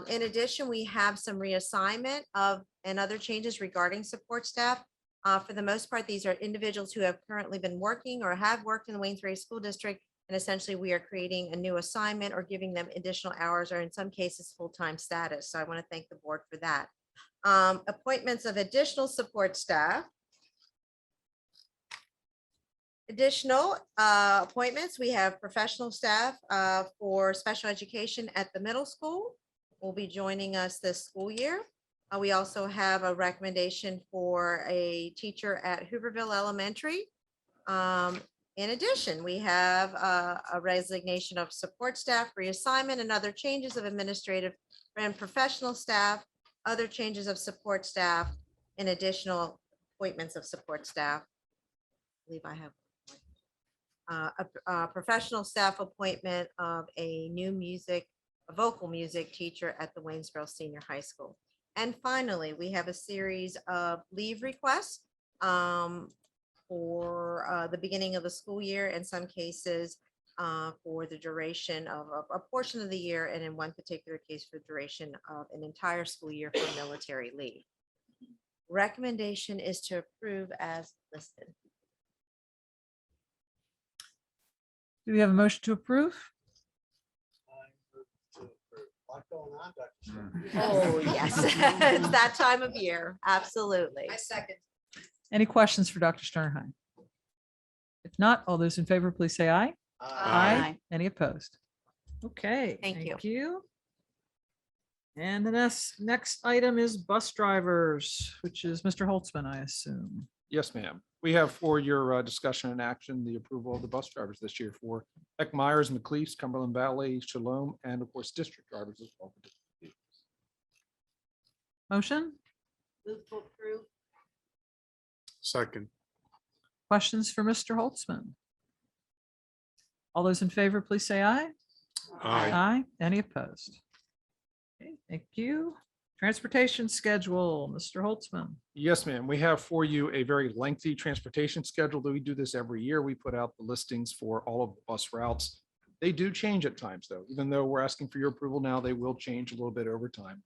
In addition, we have some reassignment of and other changes regarding support staff. For the most part, these are individuals who have currently been working or have worked in the Waynesboro Area School District. And essentially, we are creating a new assignment or giving them additional hours or in some cases, full-time status. So I want to thank the board for that. Appointments of additional support staff. Additional appointments, we have professional staff for special education at the middle school will be joining us this school year. We also have a recommendation for a teacher at Hooverville Elementary. In addition, we have a resignation of support staff, reassignment, and other changes of administrative and professional staff, other changes of support staff, and additional appointments of support staff. I believe I have a professional staff appointment of a new vocal music teacher at the Waynesboro Senior High School. And finally, we have a series of leave requests for the beginning of the school year, in some cases for the duration of a portion of the year, and in one particular case for the duration of an entire school year for military leave. Recommendation is to approve as listed. Do we have a motion to approve? Oh, yes, it's that time of year. Absolutely. I second. Any questions for Dr. Sternheim? If not, all those in favor, please say aye. Aye. Any opposed? Okay. Thank you. And the next item is bus drivers, which is Mr. Holtzman, I assume. Yes, ma'am. We have for your discussion and action, the approval of the bus drivers this year for Heck Myers, McLeese, Cumberland Valley, Shalom, and of course, district drivers as well. Motion? Move to approve. Second. Questions for Mr. Holtzman? All those in favor, please say aye. Aye. Aye. Any opposed? Okay, thank you. Transportation schedule, Mr. Holtzman. Yes, ma'am. We have for you a very lengthy transportation schedule that we do this every year. We put out the listings for all of the bus routes. They do change at times, though. Even though we're asking for your approval now, they will change a little bit over time.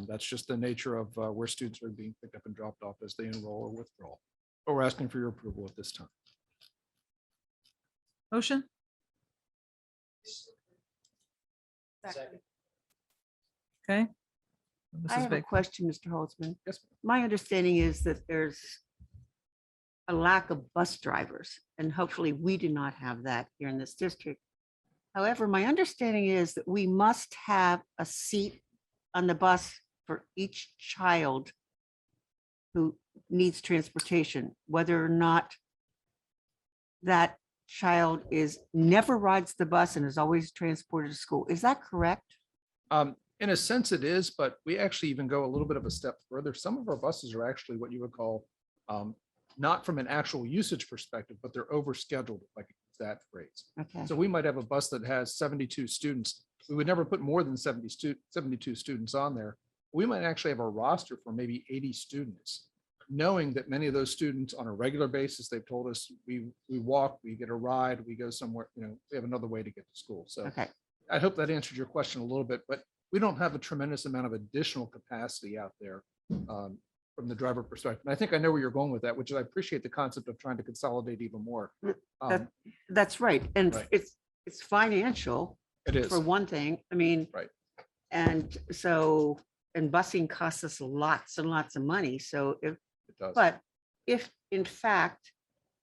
That's just the nature of where students are being picked up and dropped off as they enroll or withdraw. But we're asking for your approval at this time. Motion? Okay. I Mrs. have a Baker. question, Mr. Holtzman. Yes, ma'am. My understanding is that there's a lack of bus drivers, and hopefully we do not have that here in this district. However, my understanding is that we must have a seat on the bus for each child who needs transportation, whether or not that child never rides the bus and is always transported to school. Is that correct? In a sense it is, but we actually even go a little bit of a step further. Some of our buses are actually what you would call, not from an actual usage perspective, but they're overscheduled, if I could use that phrase. Okay. So we might have a bus that has 72 students. We would never put more than 72 students on there. We might actually have a roster for maybe 80 students, knowing that many of those students on a regular basis, they've told us we walk, we get a ride, we go somewhere, we have another way to get to school. So Okay. I hope that answered your question a little bit, but we don't have a tremendous amount of additional capacity out there from the driver perspective. And I think I know where you're going with that, which is I appreciate the concept of trying to consolidate even more. That's right. And Right. it's financial It is. for one thing. I mean, Right. And busing costs us lots and lots of money. So It does. but if in fact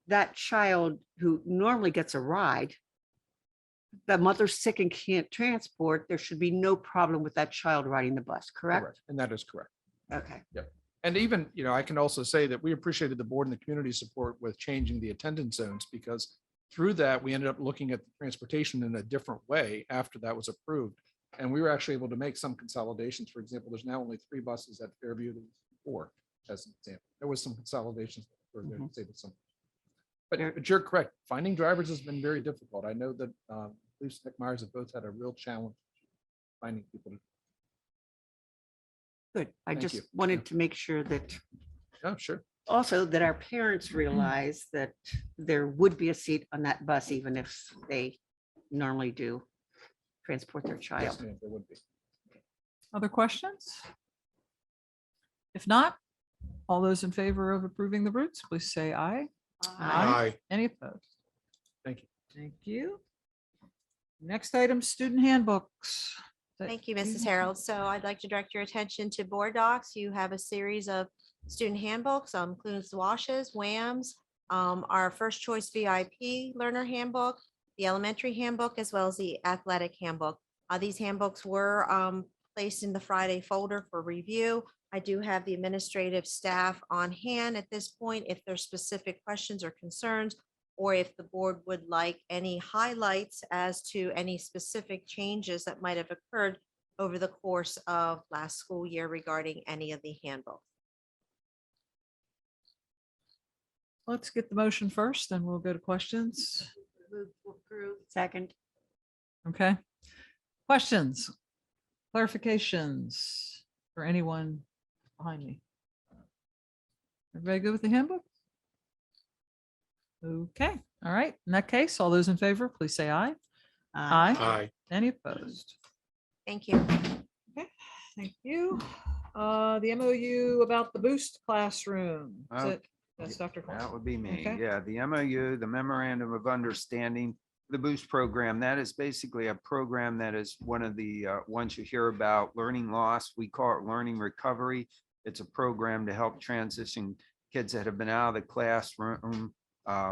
that child who normally gets a ride, the mother's sick and can't transport, there should be no problem with that child riding the bus, correct? And that is correct. Okay. And even, I can also say that we appreciated the board and the community support with changing the attendance zones, because through that, we ended up looking at the transportation in a different way after that was approved. And we were actually able to make some consolidations. For example, there's now only 3 buses at Fairview, there was 4, as an example. There was some consolidations. But you're correct. Finding drivers has been very difficult. I know that Leafs and McMyers have both had a real challenge finding people. Good. I Thank just you. wanted to make sure that Oh, sure. Also, that our parents realize that there would be a seat on that bus, even if they normally do transport their Yes, child. ma'am, there would be. Other questions? If not, all those in favor of approving the routes, please say aye. Aye. Any opposed? Thank you. Thank you. Next item, student handbooks. Thank you, Mrs. Harold. So I'd like to direct your attention to board docs. You have a series of student handbooks, includes WASHs, WAMs, our first choice VIP learner handbook, the elementary handbook, as well as the athletic handbook. These handbooks were placed in the Friday folder for review. I do have the administrative staff on hand at this point if there's specific questions or concerns, or if the board would like any highlights as to any specific changes that might have occurred over the course of last school year regarding any of the handbooks. Let's get the motion first, and we'll go to questions. Second. Okay. Questions, clarifications for anyone behind me? Everybody good with the handbook? Okay, all right. In that case, all those in favor, please say aye. Aye. Any opposed? Thank you. Okay, thank you. The MOU about the Boost Classroom. Is Oh, it- That's Dr. Cole. That would be me. Okay. Yeah, the MOU, the Memorandum of Understanding, the Boost program, that is basically a program that is one of the ones you hear about, learning loss. We call it learning recovery. It's a program to help transition kids that have been out of the classroom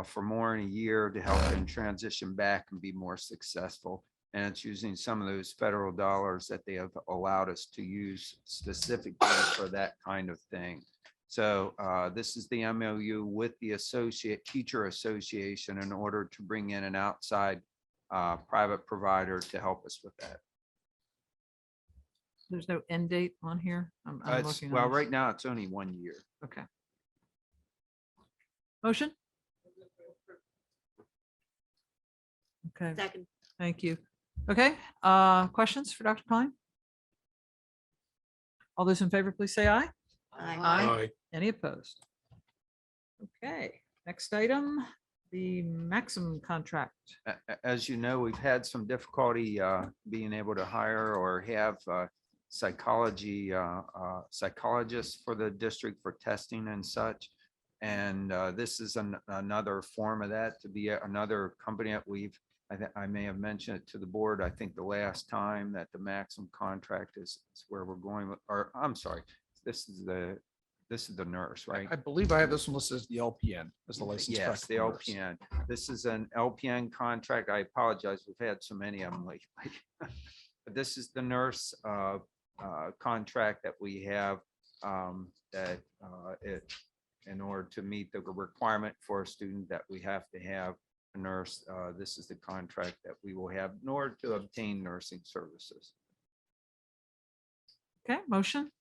for more than a year to help them transition back and be more successful. And it's using some of those federal dollars that they have allowed us to use specifically for that kind of thing. So this is the MOU with the Teacher Association in order to bring in an outside private provider to help us with that. There's no end date on here. I'm looking. Well, on this. right now, it's only 1 year. Okay. Motion? Okay, Second. thank you. Okay, questions for Dr. Klein? All those in favor, please say aye. Aye. Any opposed? Okay, next item, the maximum contract. As you know, we've had some difficulty being able to hire or have psychologists for the district for testing and such. And this is another form of that, to be another company that I may have mentioned it to the board. I think the last time that the maximum contract is where we're going with, or I'm sorry, this is the nurse, right? I believe I have this one listed as the LPN, as the license. Yes, the LPN. This is an LPN contract. I apologize. We've had so many of them lately. But this is the nurse contract that we have in order to meet the requirement for a student that we have to have a nurse. This is the contract that we will have in order to obtain nursing services. Okay, motion,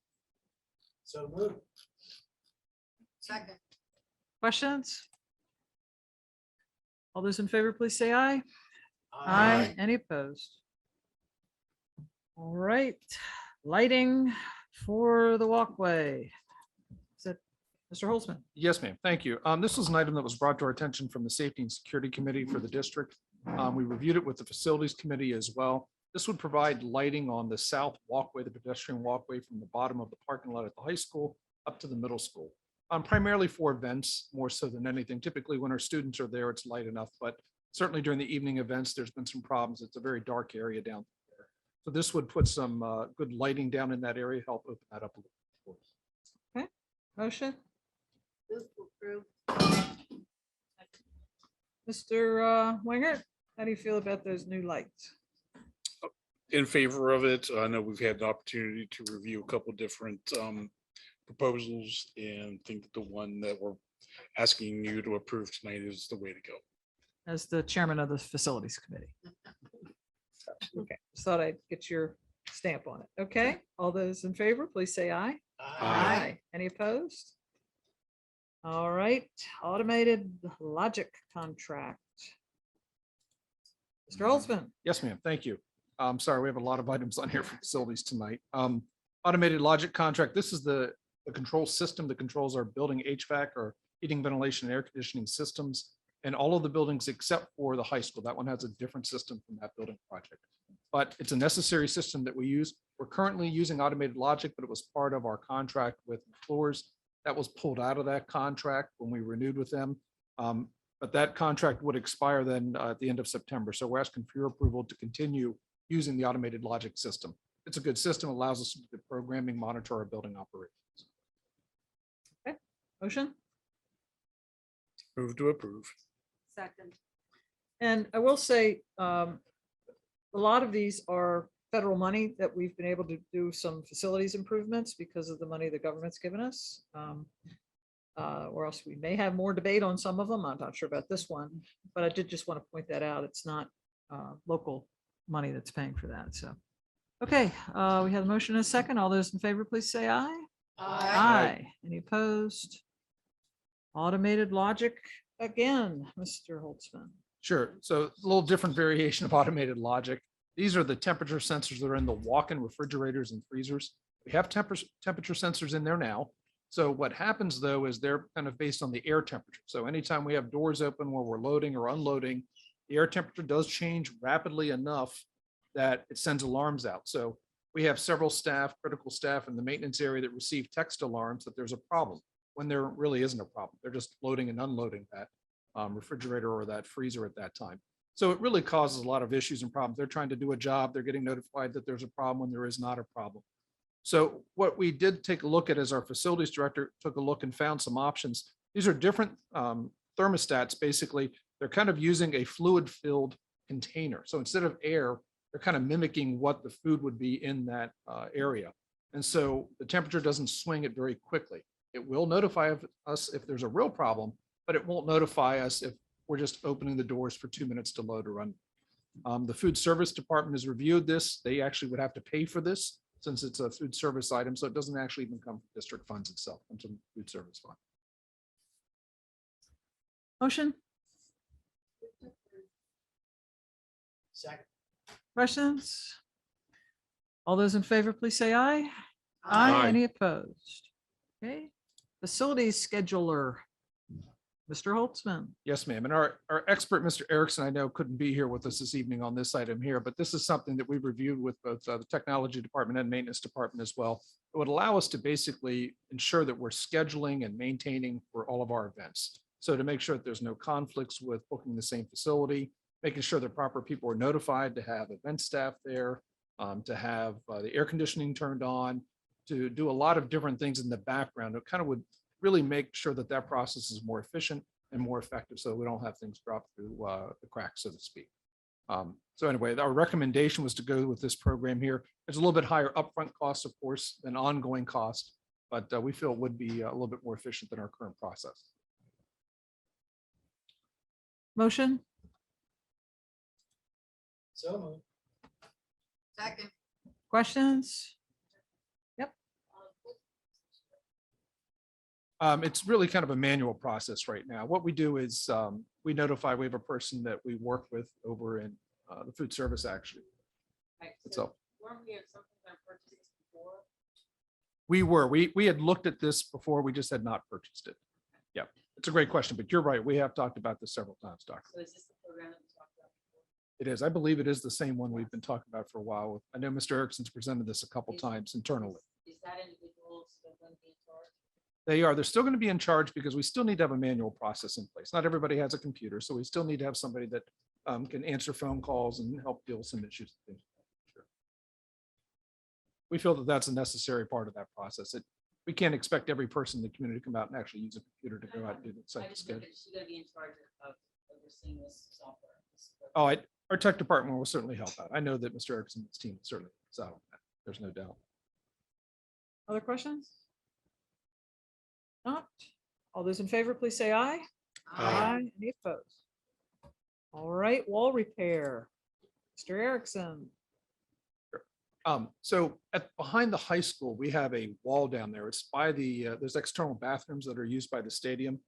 So moved. Second. questions? All those in favor, please say aye. Any opposed? All right, lighting for the walkway. Is it Mr. Holzman? Yes, ma'am. Thank you. This was an item that was brought to our attention from the Safety and Security Committee for the district. We reviewed it with the Facilities Committee as well. This would provide lighting on the south walkway, the pedestrian walkway from the bottom of the parking lot at the high school up to the middle school. Primarily for events, more so than anything. Typically, when our students are there, it's light enough, but certainly during the evening events, there's been some problems. It's a very dark area down there. So this would put some good lighting down in that area, help open that up a little. Okay, motion, Mr. Wingert, how do you feel about those new lights? In favor of it. I know we've had the opportunity to review a couple different proposals and think that the one that we're asking you to approve tonight is the way to go. As the chairman of the Facilities Committee. Okay, just thought I'd get your stamp on it. Okay, all those in favor, please say aye. Any opposed? All right, automated logic contract. Mr. Holzman, Yes, ma'am. Thank you. I'm sorry, we have a lot of items on here for facilities tonight. Automated logic contract. This is the the control system that controls our building HVAC or heating, ventilation, and air conditioning systems. And all of the buildings except for the high school. That one has a different system from that building project. But it's a necessary system that we use. We're currently using automated logic, but it was part of our contract with Floors. That was pulled out of that contract when we renewed with them. But that contract would expire then at the end of September. So we're asking for your approval to continue using the automated logic system. It's a good system, allows us to do programming, monitor our building operations. Motion? Move to approve. Second. And I will say, a lot of these are federal money that we've been able to do some facilities improvements because of the money the government's given us. Or else we may have more debate on some of them. I'm not sure about this one, but I did just want to point that out. It's not local money that's paying for that. So, okay, we have a motion and a second. All those in favor, please say aye. Aye. Any opposed? Automated logic again, Mr. Holtzman. Sure. So a little different variation of automated logic. These are the temperature sensors that are in the walk-in refrigerators and freezers. We have temperature sensors in there now. So what happens though is they're kind of based on the air temperature. So anytime we have doors open where we're loading or unloading, the air temperature does change rapidly enough that it sends alarms out. So we have several staff, critical staff in the maintenance area that receive text alarms that there's a problem when there really isn't a problem. They're just loading and unloading that refrigerator or that freezer at that time. So it really causes a lot of issues and problems. They're trying to do a job. They're getting notified that there's a problem when there is not a problem. So what we did take a look at as our facilities director took a look and found some options. These are different thermostats. Basically, they're kind of using a fluid filled container. So instead of air, they're kind of mimicking what the food would be in that area. And so the temperature doesn't swing it very quickly. It will notify us if there's a real problem, but it won't notify us if we're just opening the doors for 2 minutes to load or run. The food service department has reviewed this. They actually would have to pay for this since it's a food service item. So it doesn't actually even come from district funds itself, it comes from food service fund. Motion? Second. Questions? All those in favor, please say aye. Aye. Any opposed? Okay, facilities scheduler, Mr. Holtzman. Yes, ma'am. And our expert, Mr. Erickson, I know couldn't be here with us this evening on this item here, but this is something that we reviewed with both the technology department and maintenance department as well. It would allow us to basically ensure that we're scheduling and maintaining for all of our events. So to make sure that there's no conflicts with booking the same facility, making sure that proper people are notified to have event staff there, to have the air conditioning turned on, to do a lot of different things in the background. It kind of would really make sure that that process is more efficient and more effective so we don't have things drop through the cracks, so to speak. So anyway, our recommendation was to go with this program here. There's a little bit higher upfront cost, of course, than ongoing cost, but we feel it would be a little bit more efficient than our current process. Motion? So moved. Second. Questions? It's really kind of a manual process right now. What we do is we notify, we have a person that we work with over in the food service actually. So we had looked at this before, we just had not purchased it. Yeah, it's a great question, but you're right. We have talked about this several times, Doctor. So is this the program that we talked about before? It is. I believe it is the same one we've been talking about for a while. I know Mr. Erickson's presented this a couple times internally. Is that individual still going to be in charge? They are. They're still going to be in charge because we still need to have a manual process in place. Not everybody has a computer, so we still need to have somebody that can answer phone calls and help deal with some issues. And things. Sure. We feel that that's a necessary part of that process. We can't expect every person in the community to come out and actually use a computer to go out and do the site schedule. She's going to be in charge of overseeing this software. Oh, our tech department will certainly help out. I know that Mr. Erickson and his team certainly helps out on that. There's no doubt. Other questions? Not. All those in favor, please say aye. Aye. Any opposed? All right, wall repair. Mr. Erickson. So behind the high school, we have a wall down there. It's by there's external bathrooms that are used by the stadium.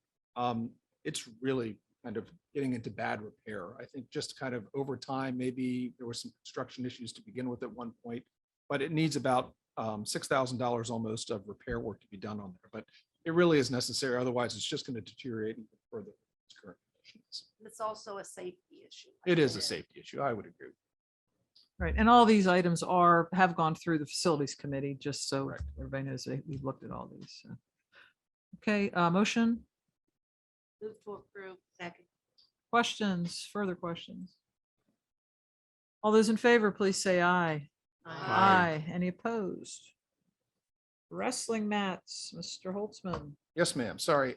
It's really kind of getting into bad repair. I think just kind of over time, maybe there were some construction issues to begin with at one point, but it needs about $6,000 almost of repair work to be done on there, but it really is necessary. Otherwise, it's just going to deteriorate even further. Its current conditions. It's also a safety issue. It is a safety issue. I would agree. Right, and all these items have gone through the facilities committee, just so Correct. everybody knows we've looked at all these. so. Okay, motion, Move to approve. Second. questions, further questions? All those in favor, please say aye. Aye. Any opposed? Wrestling mats, Mr. Holtzman. Yes, ma'am. Sorry.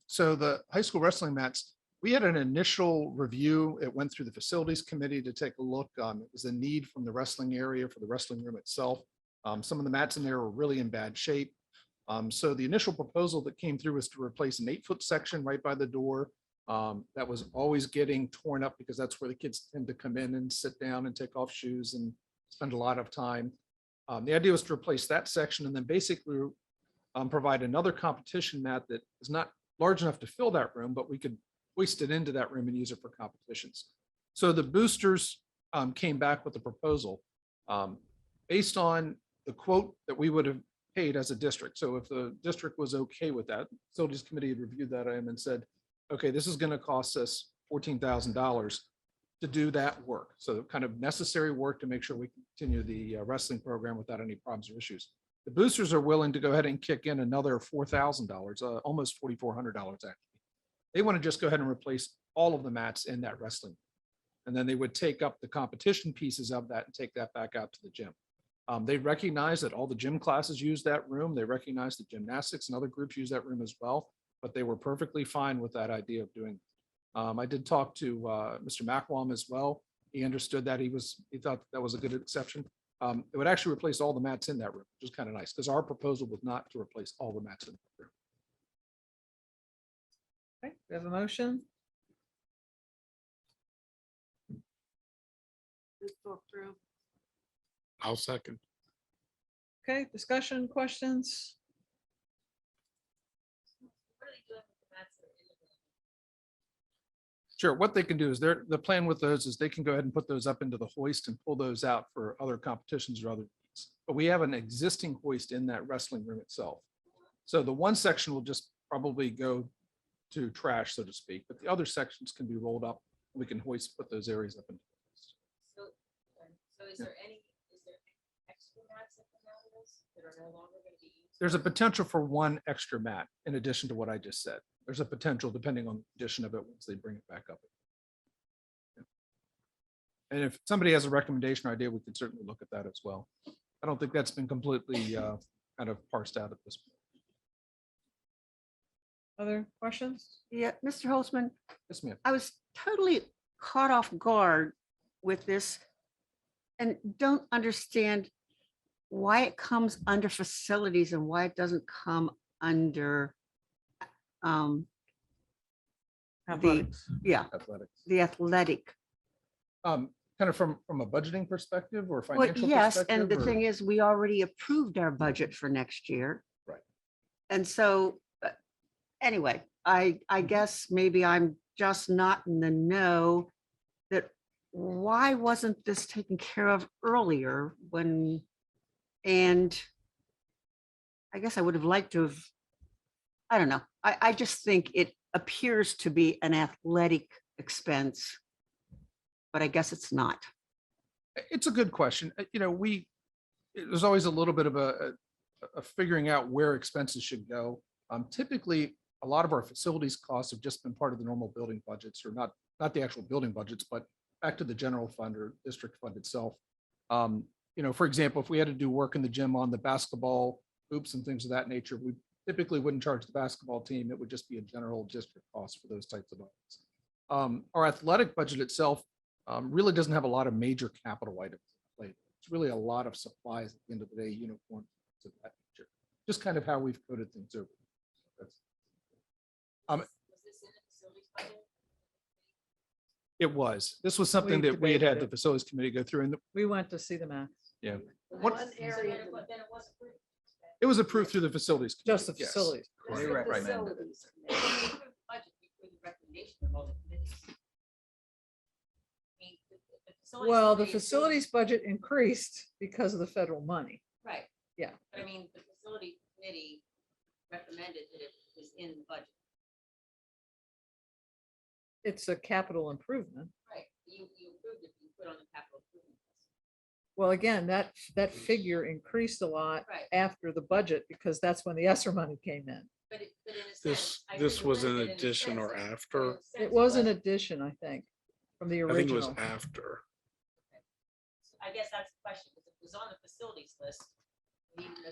So the high school wrestling mats, we had an initial review. It went through the facilities committee to take a look. It was a need from the wrestling area for the wrestling room itself. Some of the mats in there were really in bad shape. So the initial proposal that came through was to replace an 8-foot section right by the door. That was always getting torn up because that's where the kids tend to come in and sit down and take off shoes and spend a lot of time. The idea was to replace that section and then basically provide another competition mat that is not large enough to fill that room, but we could hoist it into that room and use it for competitions. So the boosters came back with a proposal based on the quote that we would have paid as a district. So if the district was okay with that, facilities committee had reviewed that item and said, okay, this is going to cost us $14,000 to do that work. So kind of necessary work to make sure we continue the wrestling program without any problems or issues. The boosters are willing to go ahead and kick in another $4,000, almost $4,400 actually. They want to just go ahead and replace all of the mats in that wrestling. And then they would take up the competition pieces of that and take that back out to the gym. They recognize that all the gym classes use that room. They recognize that gymnastics and other groups use that room as well, but they were perfectly fine with that idea of doing. I did talk to Mr. Mackwam as well. He understood that he thought that was a good exception. It would actually replace all the mats in that room, which is kind of nice because our proposal was not to replace all the mats in the room. Okay, we have a motion. Move to approve. I'll second. Okay, discussion, questions? Sure. What they can do is the plan with those is they can go ahead and put those up into the hoist and pull those out for other competitions or other needs. But we have an existing hoist in that wrestling room itself. So the one section will just probably go to trash, so to speak, but the other sections can be rolled up. We can put those areas up into. So is there extra mats that are no longer going to be used? There's a potential for one extra mat in addition to what I just said. There's a potential depending on the condition of it once they bring it back up. And if somebody has a recommendation or idea, we can certainly look at that as well. I don't think that's been completely kind of parsed out at this point. Other questions? Yeah, Mr. Holtzman, Yes, ma'am. I was totally caught off guard with this and don't understand why it comes under facilities and why it doesn't come under Athletics. Athletics. the athletic. Kind of from a budgeting perspective or Well, financial yes, perspective? and the or- thing is, we already approved our budget for next year. Right. And so, anyway, I guess maybe I'm just not in the know that why wasn't this taken care of earlier when, and I guess I would have liked to have, I don't know. I just think it appears to be an athletic expense, but I guess it's not. It's a good question. You know, there's always a little bit of a figuring out where expenses should go. Typically, a lot of our facilities costs have just been part of the normal building budgets, or not the actual building budgets, but back to the general fund or district fund itself. You know, for example, if we had to do work in the gym on the basketball hoops and things of that nature, we typically wouldn't charge the basketball team. It would just be a general district cost for those types of items. Our athletic budget itself really doesn't have a lot of major capital items. It's really a lot of supplies at the end of the day, uniform, of that nature. Just kind of how we've coded things over. Was this in the facilities budget? It was. This was something that we had had the facilities committee go through, and We went to see the mats. yeah, One area, but then it was approved. it was approved through the facilities. Just the committee, yes. facilities. This is Right, the right. facilities. They didn't approve the budget before the recommendation of all the committees. I mean, the facilities Well, the committee is doing- facilities budget increased because of the federal money. Right, Yeah. But I mean, the facility committee recommended that it was in the budget. It's a capital improvement. Right. You approved it, you put on the capital improvement list. Well, again, that figure increased a lot Right. after the budget because that's when the ESSER money came in. But in a sense. This, I agree this with was Liz an that in a addition sense or it's- after. in a sense It was an addition, I think, from the I think it was original. after. I guess that's the question, because it was on the facilities list.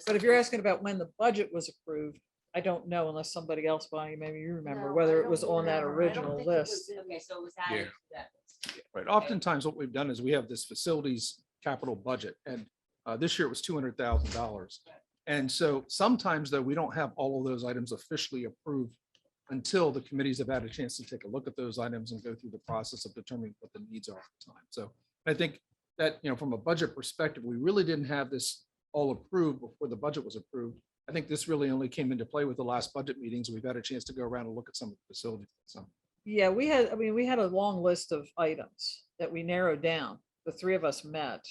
But if you're asking about when the budget was approved, I don't know unless somebody else, Bonnie, maybe you remember No, whether I it was don't on that remember. I don't original think it was list. Okay, so it was added Yeah. to that list. Right. Oftentimes what we've done is we have this facilities capital budget and this year it was $200,000. And so sometimes though, we don't have all of those items officially approved until the committees have had a chance to take a look at those items and go through the process of determining what the needs are at the time. So I think that, from a budget perspective, we really didn't have this all approved before the budget was approved. I think this really only came into play with the last budget meetings. We've had a chance to go around and look at some of the facilities. So Yeah, we had a long list of items that we narrowed down. The three of us met.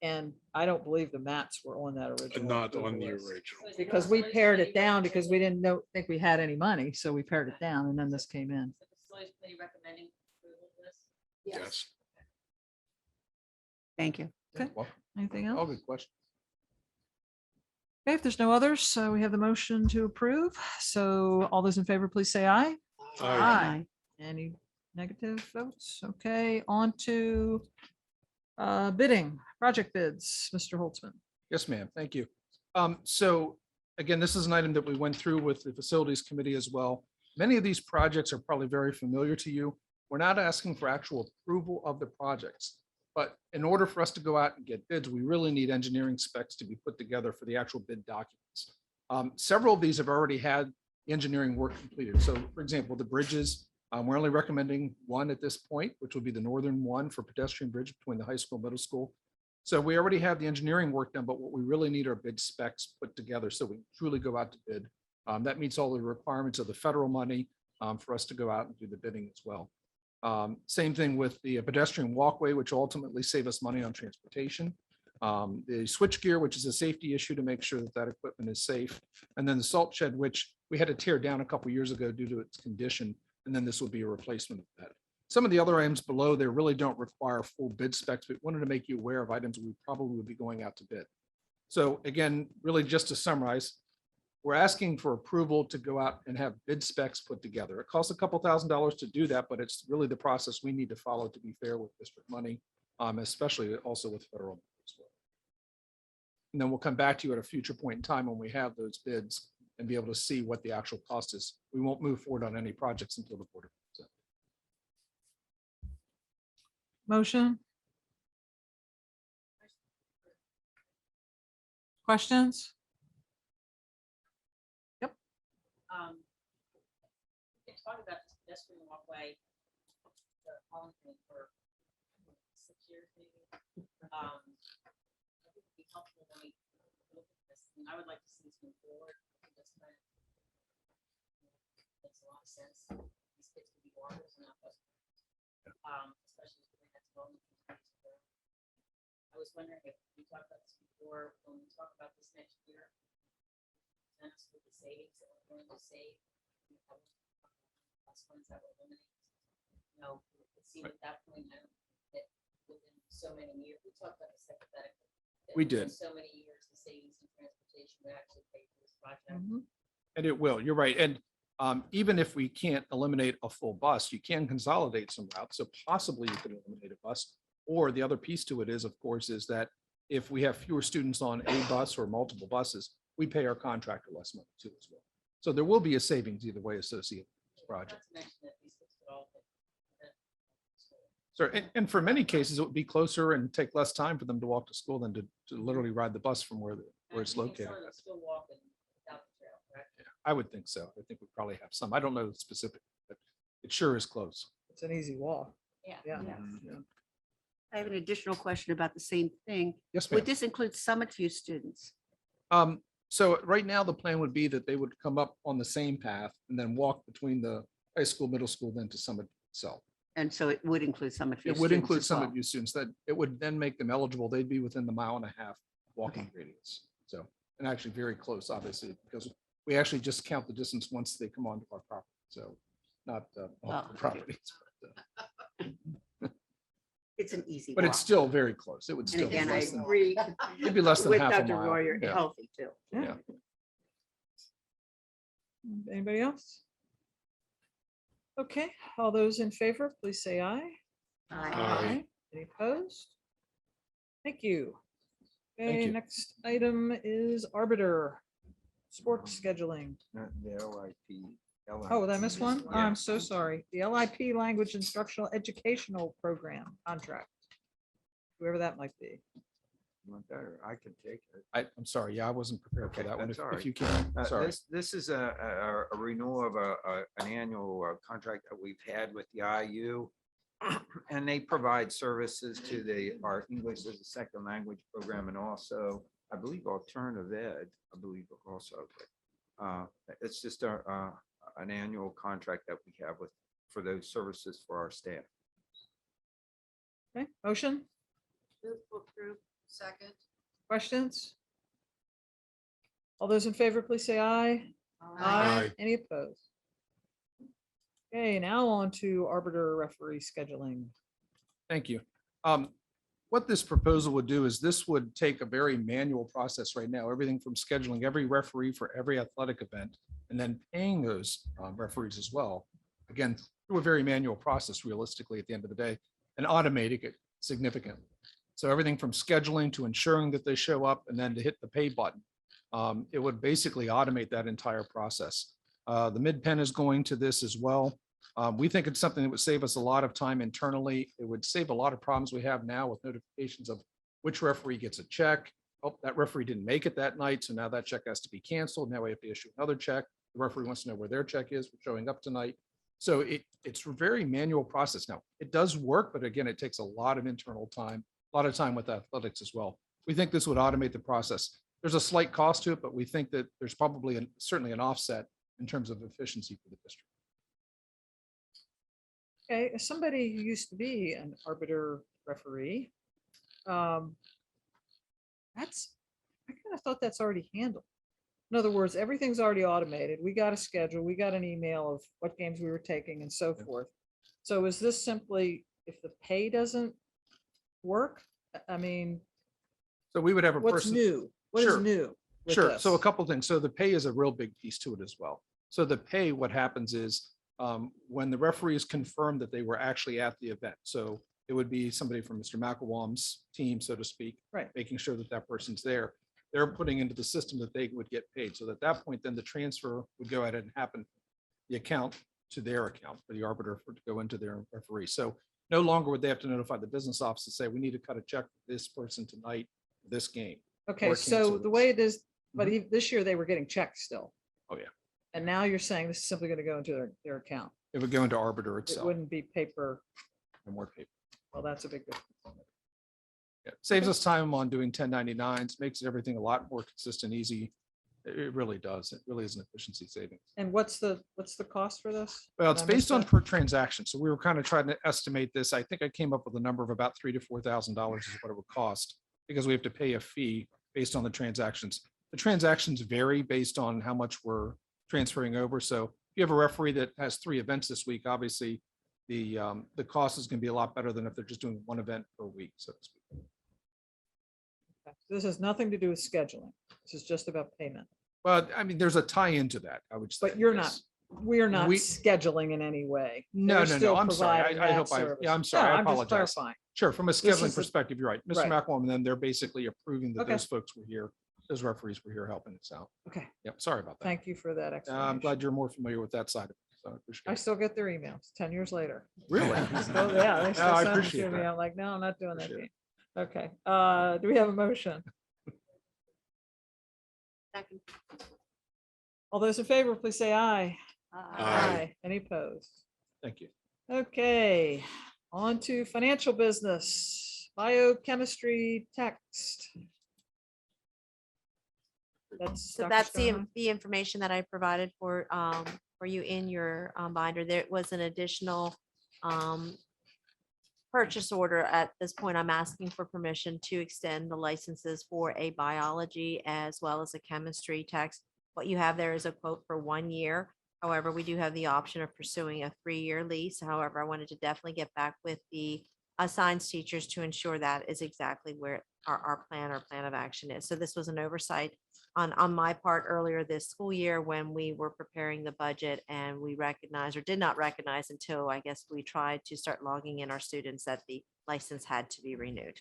And I don't believe the mats were on that original. Not on the list. original. Because we pared it down because we didn't think we had any money. So we pared it down and then this came in. So the facilities committee recommending approval of this? Yes. Thank you. Anything all else? good questions. Okay, if there's no others, so we have the motion to approve. So all those in favor, please say aye. Aye. Any negative votes? Okay, on to bidding, project bids, Mr. Holtzman. Yes, ma'am. Thank you. So again, this is an item that we went through with the facilities committee as well. Many of these projects are probably very familiar to you. We're not asking for actual approval of the projects, but in order for us to go out and get bids, we really need engineering specs to be put together for the actual bid documents. Several of these have already had the engineering work completed. So for example, the bridges, we're only recommending one at this point, which would be the northern one for pedestrian bridge between the high school, middle school. So we already have the engineering work done, but what we really need are bid specs put together so we truly go out to bid. That meets all the requirements of the federal money for us to go out and do the bidding as well. Same thing with the pedestrian walkway, which will ultimately save us money on transportation. The switch gear, which is a safety issue to make sure that that equipment is safe. And then the salt shed, which we had to tear down a couple years ago due to its condition. And then this would be a replacement of that. Some of the other items below there really don't require full bid specs, but wanted to make you aware of items we probably would be going out to bid. So again, really just to summarize, we're asking for approval to go out and have bid specs put together. It costs a couple $1,000s to do that, but it's really the process we need to follow to be fair with district money, especially also with federal money as well. And then we'll come back to you at a future point in time when we have those bids and be able to see what the actual cost is. We won't move forward on any projects until the board approves it. Motion? Questions? We can talk about this pedestrian walkway, the Holland thing for 6 years maybe. I think it'd be helpful when we look at this, and I would like to see this move forward. I think that's kind of makes a lot of sense. These kids could be walkers and not bus drivers. Especially if we had development. I was wondering if we talked about this before, when we talk about this next year. And with the savings that we're going to save. Plus ones that we're eliminating. It seemed at that point that within so many years, we talked about this hypothetically. that We within did. So many years, the savings in transportation would actually pay for this project. And it will, you're right. And even if we can't eliminate a full bus, you can consolidate some routes. So possibly you could eliminate a bus. Or the other piece to it is, of course, is that if we have fewer students on a bus or multiple buses, we pay our contractor less money too as well. So there will be a savings either way associated with this project. Not to mention that these kids could all get- So, and for many cases, it would be closer and take less time for them to walk to school than to literally ride the bus from where it's And I think located. some of them still walking without the trail, correct? Yeah, I would think so. I think we probably have some. I don't know the specific, but it sure is close. It's an easy walk. Yeah. Yeah. Yeah. I have an additional question about the same thing. Yes, ma'am. Would this include Summit View students? So right now, the plan would be that they would come up on the same path and then walk between the high school, middle school, then to Summit itself. And so it would include Summit View. It would students include as Summit well. View students that it would then make them eligible. They'd be within the 1.5 mile walking radius. So and actually very close, obviously, because we actually just count the distance once they come onto our property. So not all the properties. It's an easy. But it's walk. still very close. It would And still be again, I less than, agree. it'd be less than With half a Dr. mile. Royer, Yeah. healthy too. Yeah. Anybody else? Okay, all those in favor, please say aye. Aye. Any opposed? Thank you. Thank Okay, you. next item is arbiter, sports scheduling. Not the LIP. Oh, did I miss one? Yeah. I'm so sorry. The LIP Language Instructional Educational Program contract. Whoever that might be. I can take it. I'm sorry. Yeah, I wasn't prepared for Okay, that one. that's all If right. you can, sorry. This is a renewal of an annual contract that we've had with the IU. And they provide services to our English as a second language program and also, I believe, alternative ed, I believe also. It's just an annual contract that we have for those services for our staff. Okay, motion, Move to approve. Second. questions? All those in favor, please say aye. Aye. Any opposed? Okay, now on to arbiter referee scheduling. Thank you. What this proposal would do is this would take a very manual process right now, everything from scheduling every referee for every athletic event and then paying those referees as well. Again, through a very manual process realistically at the end of the day and automating it significantly. So everything from scheduling to ensuring that they show up and then to hit the pay button. It would basically automate that entire process. The mid-pen is going to this as well. We think it's something that would save us a lot of time internally. It would save a lot of problems we have now with notifications of which referee gets a check. Oh, that referee didn't make it that night, so now that check has to be canceled. Now we have to issue another check. The referee wants to know where their check is for showing up tonight. So it's a very manual process. Now, it does work, but again, it takes a lot of internal time, a lot of time with athletics as well. We think this would automate the process. There's a slight cost to it, but we think that there's probably certainly an offset in terms of efficiency for the district. Okay, as somebody who used to be an arbiter referee, I kind of thought that's already handled. In other words, everything's already automated. We got a schedule, we got an email of what games we were taking and so forth. So is this simply if the pay doesn't work? I mean, So we would have a what's person. new? What is Sure. new? with Sure. So a this? couple of things. So the pay is a real big piece to it as well. So the pay, what happens is when the referees confirm that they were actually at the event. So it would be somebody from Mr. McElwain's team, so to speak, Right. making sure that that person's there. They're putting into the system that they would get paid. So at that point, then the transfer would go ahead and happen, the account to their account for the arbiter to go into their referee. So no longer would they have to notify the business office to say, we need to cut a check for this person tonight, for this game. Okay, or so cancel the this. way it is, but this year they were getting checks still. Oh, yeah. And now you're saying this is simply going to go into their account. It would go into arbiter It itself. wouldn't be paper. No more paper. Well, that's a big difference. Yeah, saves us time on doing 1099s, makes everything a lot more consistent, easy. It really does. It really is an efficiency savings. And what's the cost for this? Well, Did it's I miss based on that? per transaction. So we were kind of trying to estimate this. I think I came up with a number of about $3,000 to $4,000 is what it would cost because we have to pay a fee based on the transactions. The transactions vary based on how much we're transferring over. So if you have a referee that has 3 events this week, obviously the cost is going to be a lot better than if they're just doing 1 event per week, so to speak. This has nothing to do with scheduling. This is just about payment. Well, I mean, there's a tie into that, I would say. But you're not, yes. we're not We- scheduling in any way. No, They're no, still no, I'm sorry. providing I that hope service. yeah, I'm sorry. No, I I'm just apologize. clarifying. Sure, from a This scheduling is the- perspective, you're right. Mr. right. McElwain, then they're basically approving that Okay. those folks were here, those referees were here helping us out. Okay, Yep, sorry about that. thank you for that I'm explanation. glad you're more familiar with that side of it. So I I appreciate it. still get their emails 10 years later. Really? Still- Yeah, they Oh, still I send them appreciate to me. that. I'm like, no, I'm not doing that. Appreciate game. Okay, do we have a motion? Second. All those in favor, please say aye. Aye. Any opposed? Thank you. Okay, on to financial business, biochemistry text. So Dr. that's Sternheim? the information that I provided for you in your binder. There was an additional purchase order, at this point, I'm asking for permission to extend the licenses for a biology as well as a chemistry text. What you have there is a quote for 1 year. However, we do have the option of pursuing a 3-year lease. However, I wanted to definitely get back with the science teachers to ensure that is exactly where our plan of action is. So this was an oversight on my part earlier this school year when we were preparing the budget, and we recognized, or did not recognize until I guess we tried to start logging in our students, that the license had to be renewed.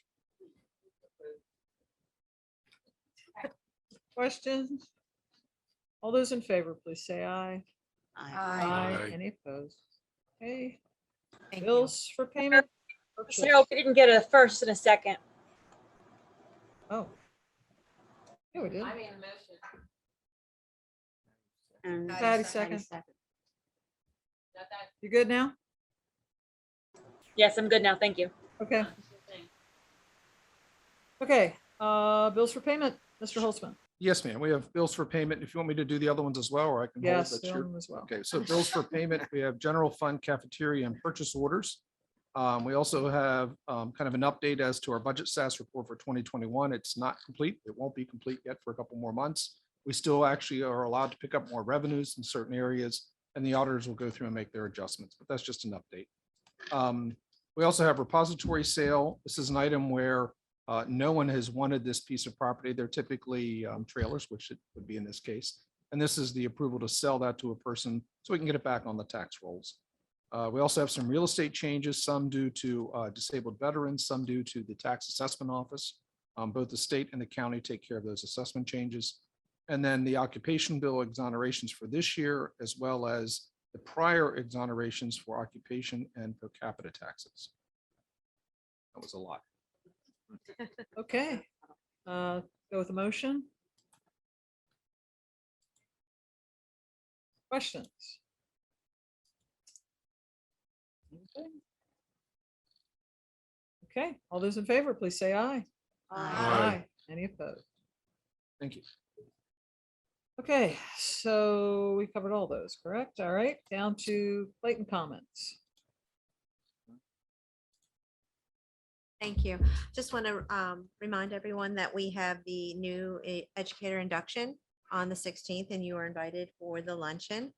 Questions? All those in favor, please say aye. Aye. Any opposed? Okay. Thank you. Bills for payment. So I hope we didn't get a first and a second. Oh. Yeah, we did. I made a motion. And Patty second. Got that? You good now? Yes, I'm good now. Thank you. Okay. Okay, bills for payment, Mr. Holtzman. Yes, ma'am. We have bills for payment. If you want me to do the other ones as well, or I can hold. Yes, that's do your- them as well. Okay, so bills for payment, we have general fund, cafeteria, and purchase orders. We also have kind of an update as to our budget status report for 2021. It's not complete. It won't be complete yet for a couple more months. We still actually are allowed to pick up more revenues in certain areas, and the auditors will go through and make their adjustments, but that's just an update. We also have repository sale. This is an item where no one has wanted this piece of property. They're typically trailers, which it would be in this case. And this is the approval to sell that to a person so we can get it back on the tax rolls. We also have some real estate changes, some due to disabled veterans, some due to the tax assessment office. Both the state and the county take care of those assessment changes. And then the occupation bill exonerations for this year, as well as the prior exonerations for occupation and per capita taxes. That was a lot. Okay, go with the motion. Questions? Okay, all those in favor, please say aye. Aye. Any opposed? Thank you. Okay, so we covered all those, correct? All right, down to Clayton comments. Thank you. Just want to remind everyone that we have the new educator induction on the 16th, and you are invited for the luncheon.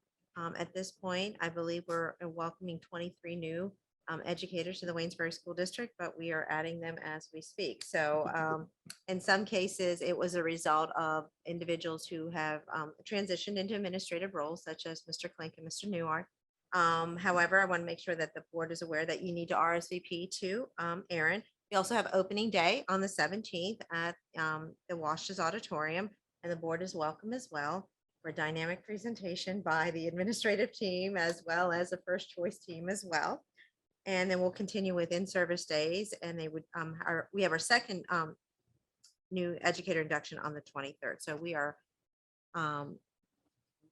At this point, I believe we're welcoming 23 new educators to the Waynesbury School District, but we are adding them as we speak. So in some cases, it was a result of individuals who have transitioned into administrative roles, such as Mr. Klink and Mr. Newart. However, I want to make sure that the board is aware that you need to RSVP to Aaron. We also have opening day on the 17th at the Wash's Auditorium, and the board is welcome as well for a dynamic presentation by the administrative team as well as a first choice team as well. And then we'll continue with in-service days, and they would we have our second new educator induction on the 23rd. So we are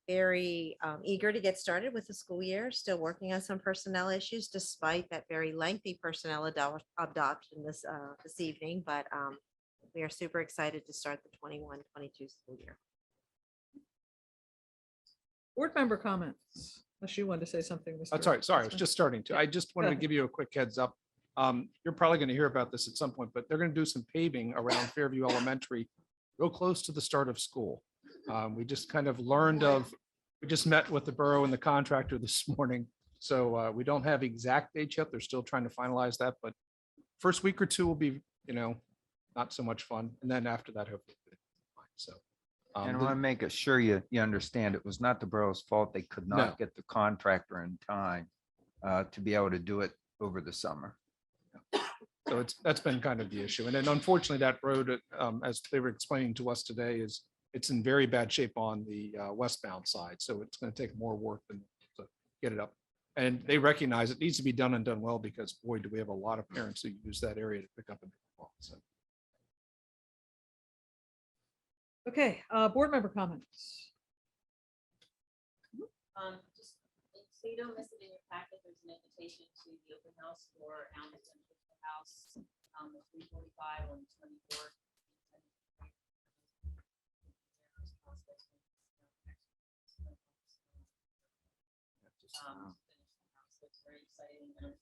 very eager to get started with the school year, still working on some personnel issues despite that very lengthy personnel adoption this evening, but we are super excited to start the 21-22 school year. Board member comments, unless you wanted to say something. Mr. That's all right. Sorry, I was Holtzman. just starting to. I just wanted to ahead. give you a quick heads up. You're probably going to hear about this at some point, but they're going to do some paving around Fairview Elementary, real close to the start of school. We just kind of learned we just met with the borough and the contractor this morning. So we don't have exact dates yet. They're still trying to finalize that, but first week or two will be, not so much fun. And then after that, hopefully. So. And I want to make sure you understand, it was not the borough's fault. They could not get the contractor in time to be able to do it over the summer. So that's been kind of the issue. And then unfortunately, that road, as they were explaining to us today, it's in very bad shape on the westbound side. So it's going to take more work than to get it up. And they recognize it needs to be done and done well, because boy, do we have a lot of parents who use that area to pick up and drop off. So. Okay, board member comments. Just so you don't miss it in your packet, there's an invitation to the open house for Allen's House, the 3:45 on the 24th. So it's very exciting. And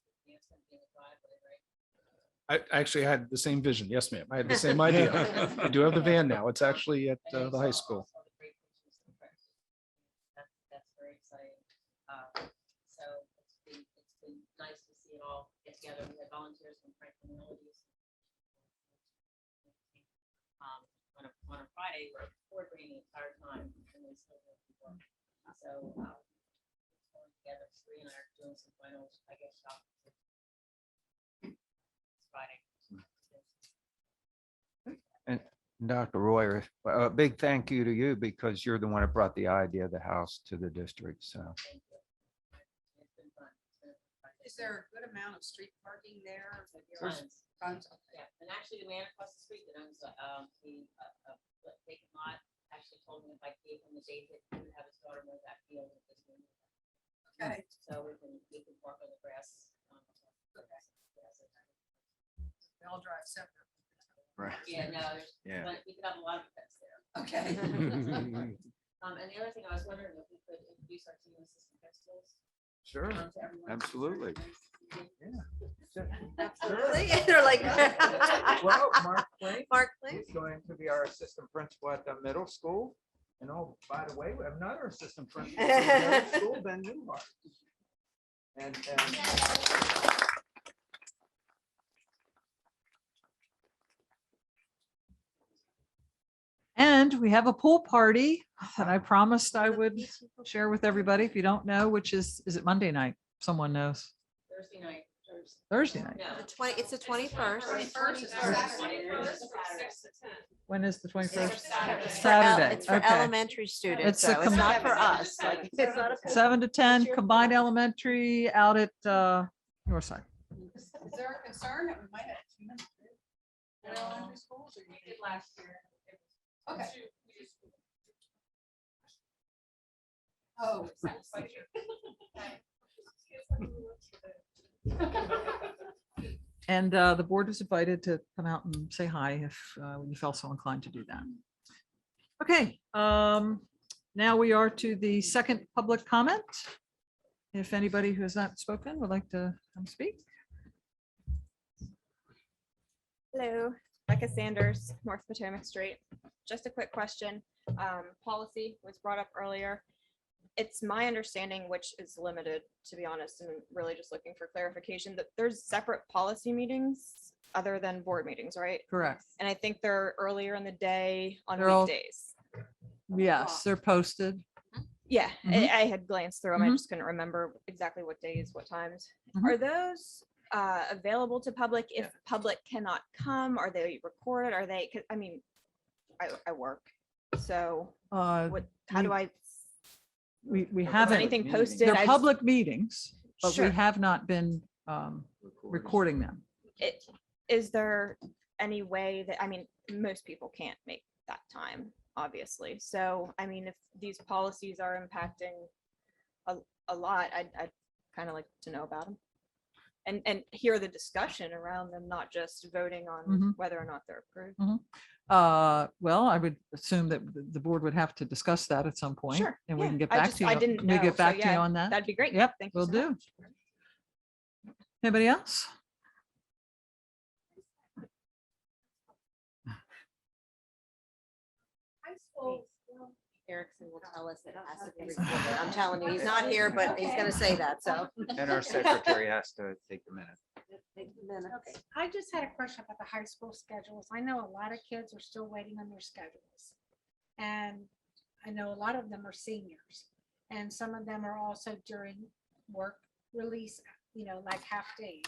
I actually had the same vision. Yes, ma'am. I had the same idea. I do have the van now. It's actually at the high school. That's very exciting. So it's been nice to see it all get together. We had volunteers from Franklin Melodies. On a Friday, we're board meeting the entire time. And they still have to work. So going together, Sri and I are doing some final, I guess, shop. Friday. And Dr. Royer, a big thank you to you because you're the one that brought the idea of the house to the district. So Is there a good amount of street parking there? Tons. Tons. Yeah, and actually the man across the street that owns the vacant lot actually told me if I gave him the date that he would have his daughter mow that field. Okay. So we can park on the grass. They all drive separate. right. Yeah, no, there's, Yeah. but we could have a lot of events there. Okay. And the other thing I was wondering if we could introduce our team assistant principals. Sure. To everyone. Absolutely. Absolutely. They're like. Well, Mark Clay Mark Clay. is going to be our assistant principal at the middle school. And oh, by the way, we have another assistant principal at the middle school, Ben Newhart. And And we have a pool party that I promised I would share with everybody. If you don't know, which is it Monday night? Someone knows. Thursday night. Thursday night. No. It's the 21st. When is the 21st? It's Saturday. for Okay. elementary students, It's a so it's not for us. 7 to 10 combined elementary out at Northside. Is there a concern that we might have too many kids in elementary schools? Or you did last year? Okay. Oh. And the board is invited to come out and say hi if you felt so inclined to do that. Okay, now we are to the second public comment. If anybody who has not spoken would like to come speak. Hello, Becca Sanders, North Potomac Street. Just a quick question. Policy was brought up earlier. It's my understanding, which is limited, to be honest, and really just looking for clarification, that there's separate policy meetings other than board meetings, right? Correct. And I think they're earlier in the day on They're all- weekdays. Yes, they're posted. Yeah, Mhm. I had glanced through them. I Mhm. just couldn't remember exactly what days, what times. Mhm. Are those available to public if public cannot come? Are they recorded? Are they, 'cause, I mean, I work, so what, how do I? We Is haven't. anything posted? They're I just- public meetings, but we Sure. have not been recording them. Is there any way that, I mean, most people can't make that time, obviously. So, I mean, if these policies are impacting a lot, I'd kind of like to know about them. And hear the discussion around them, not just voting on Mhm. whether or not they're approved. Well, I would assume that the board would have to discuss that at some point. Sure, And we yeah. can get I back just- to you. I didn't We know, get so back to you yeah, on that. that'd be great. Yep, Thank you will so do. much. Anybody else? Erickson will tell us it has to be recorded. I'm telling you, he's not here, but he's gonna say that, so. And our secretary has to take the minute. Okay, I just had a question about the high school schedules. I know a lot of kids are still waiting on their schedules. And I know a lot of them are seniors. And some of them are also during work release, like half days.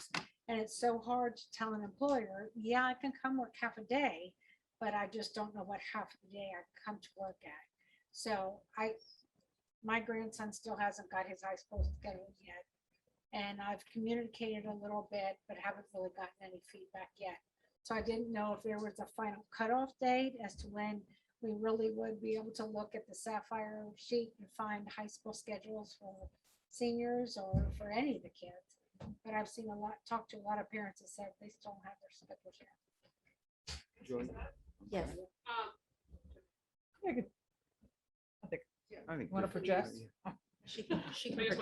And it's so hard to tell an employer, yeah, I can come work half a day, but I just don't know what half of the day I come to work at. So my grandson still hasn't got his high school schedule yet. And I've communicated a little bit, but haven't really gotten any feedback yet. So I didn't know if there was a final cutoff date as to when we really would be able to look at the Sapphire sheet and find high school schedules for seniors or for any of the kids. But I've seen talked to a lot of parents that said they still don't have their schedules yet. Yes. Want to project? She can project.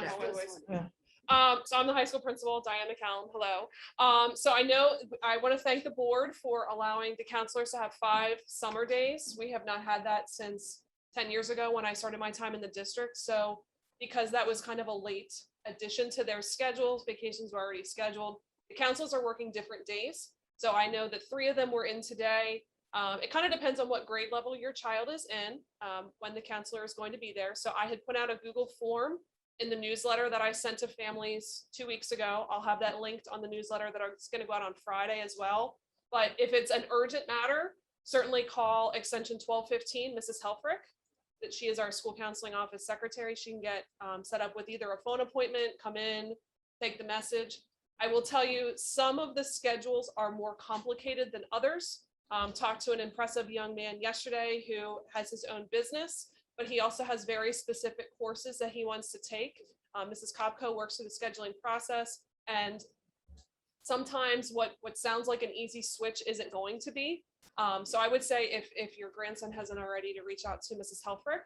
Yeah. So I'm the high school principal, Diane McCallum. Hello. So I know I want to thank the board for allowing the counselors to have 5 summer days. We have not had that since 10 years ago when I started my time in the district. So because that was kind of a late addition to their schedules, vacations were already scheduled. The councils are working different days. So I know that 3 of them were in today. It kind of depends on what grade level your child is in, when the counselor is going to be there. So I had put out a Google form in the newsletter that I sent to families 2 weeks ago. I'll have that linked on the newsletter that is going to go out on Friday as well. But if it's an urgent matter, certainly call extension 1215, Mrs. Helfrich, that she is our school counseling office secretary. She can get set up with either a phone appointment, come in, take the message. I will tell you, some of the schedules are more complicated than others. Talked to an impressive young man yesterday who has his own business, but he also has very specific courses that he wants to take. Mrs. Kopko works through the scheduling process, and sometimes what sounds like an easy switch isn't going to be. So I would say if your grandson hasn't already, to reach out to Mrs. Helfrich.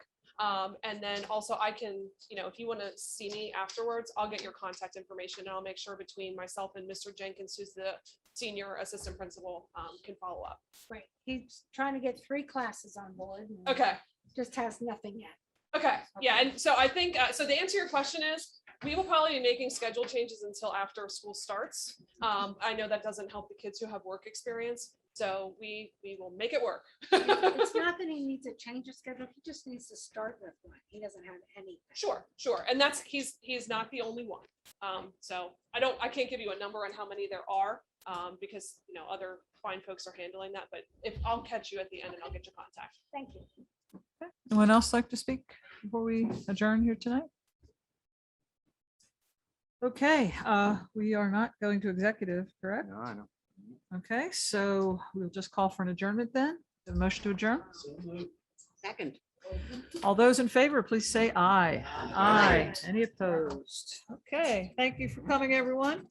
And then also I can, if you want to see me afterwards, I'll get your contact information and I'll make sure between myself and Mr. Jenkins, who's the senior assistant principal, can follow up. Right. He's trying to get 3 classes on board. and Okay. Just has nothing yet. Okay. Yeah. And so I think, so the answer to your question is, we will probably be making schedule changes until after school starts. I know that doesn't help the kids who have work experience. So we will make it work. It's not that he needs to change his schedule. He just needs to start with one. He doesn't have any. Sure. And that's, he's not the only one. So I can't give you a number on how many there are, because, other fine folks are handling that, but I'll catch you at the end and I'll get your contact. Thank you. Anyone else like to speak before we adjourn here tonight? Okay, we are not going to executive, correct? No, I know. Okay, so we'll just call for an adjournment then. A motion to adjourn. Second. All those in favor, please say aye. Aye. Any opposed? Okay, thank you for coming, everyone.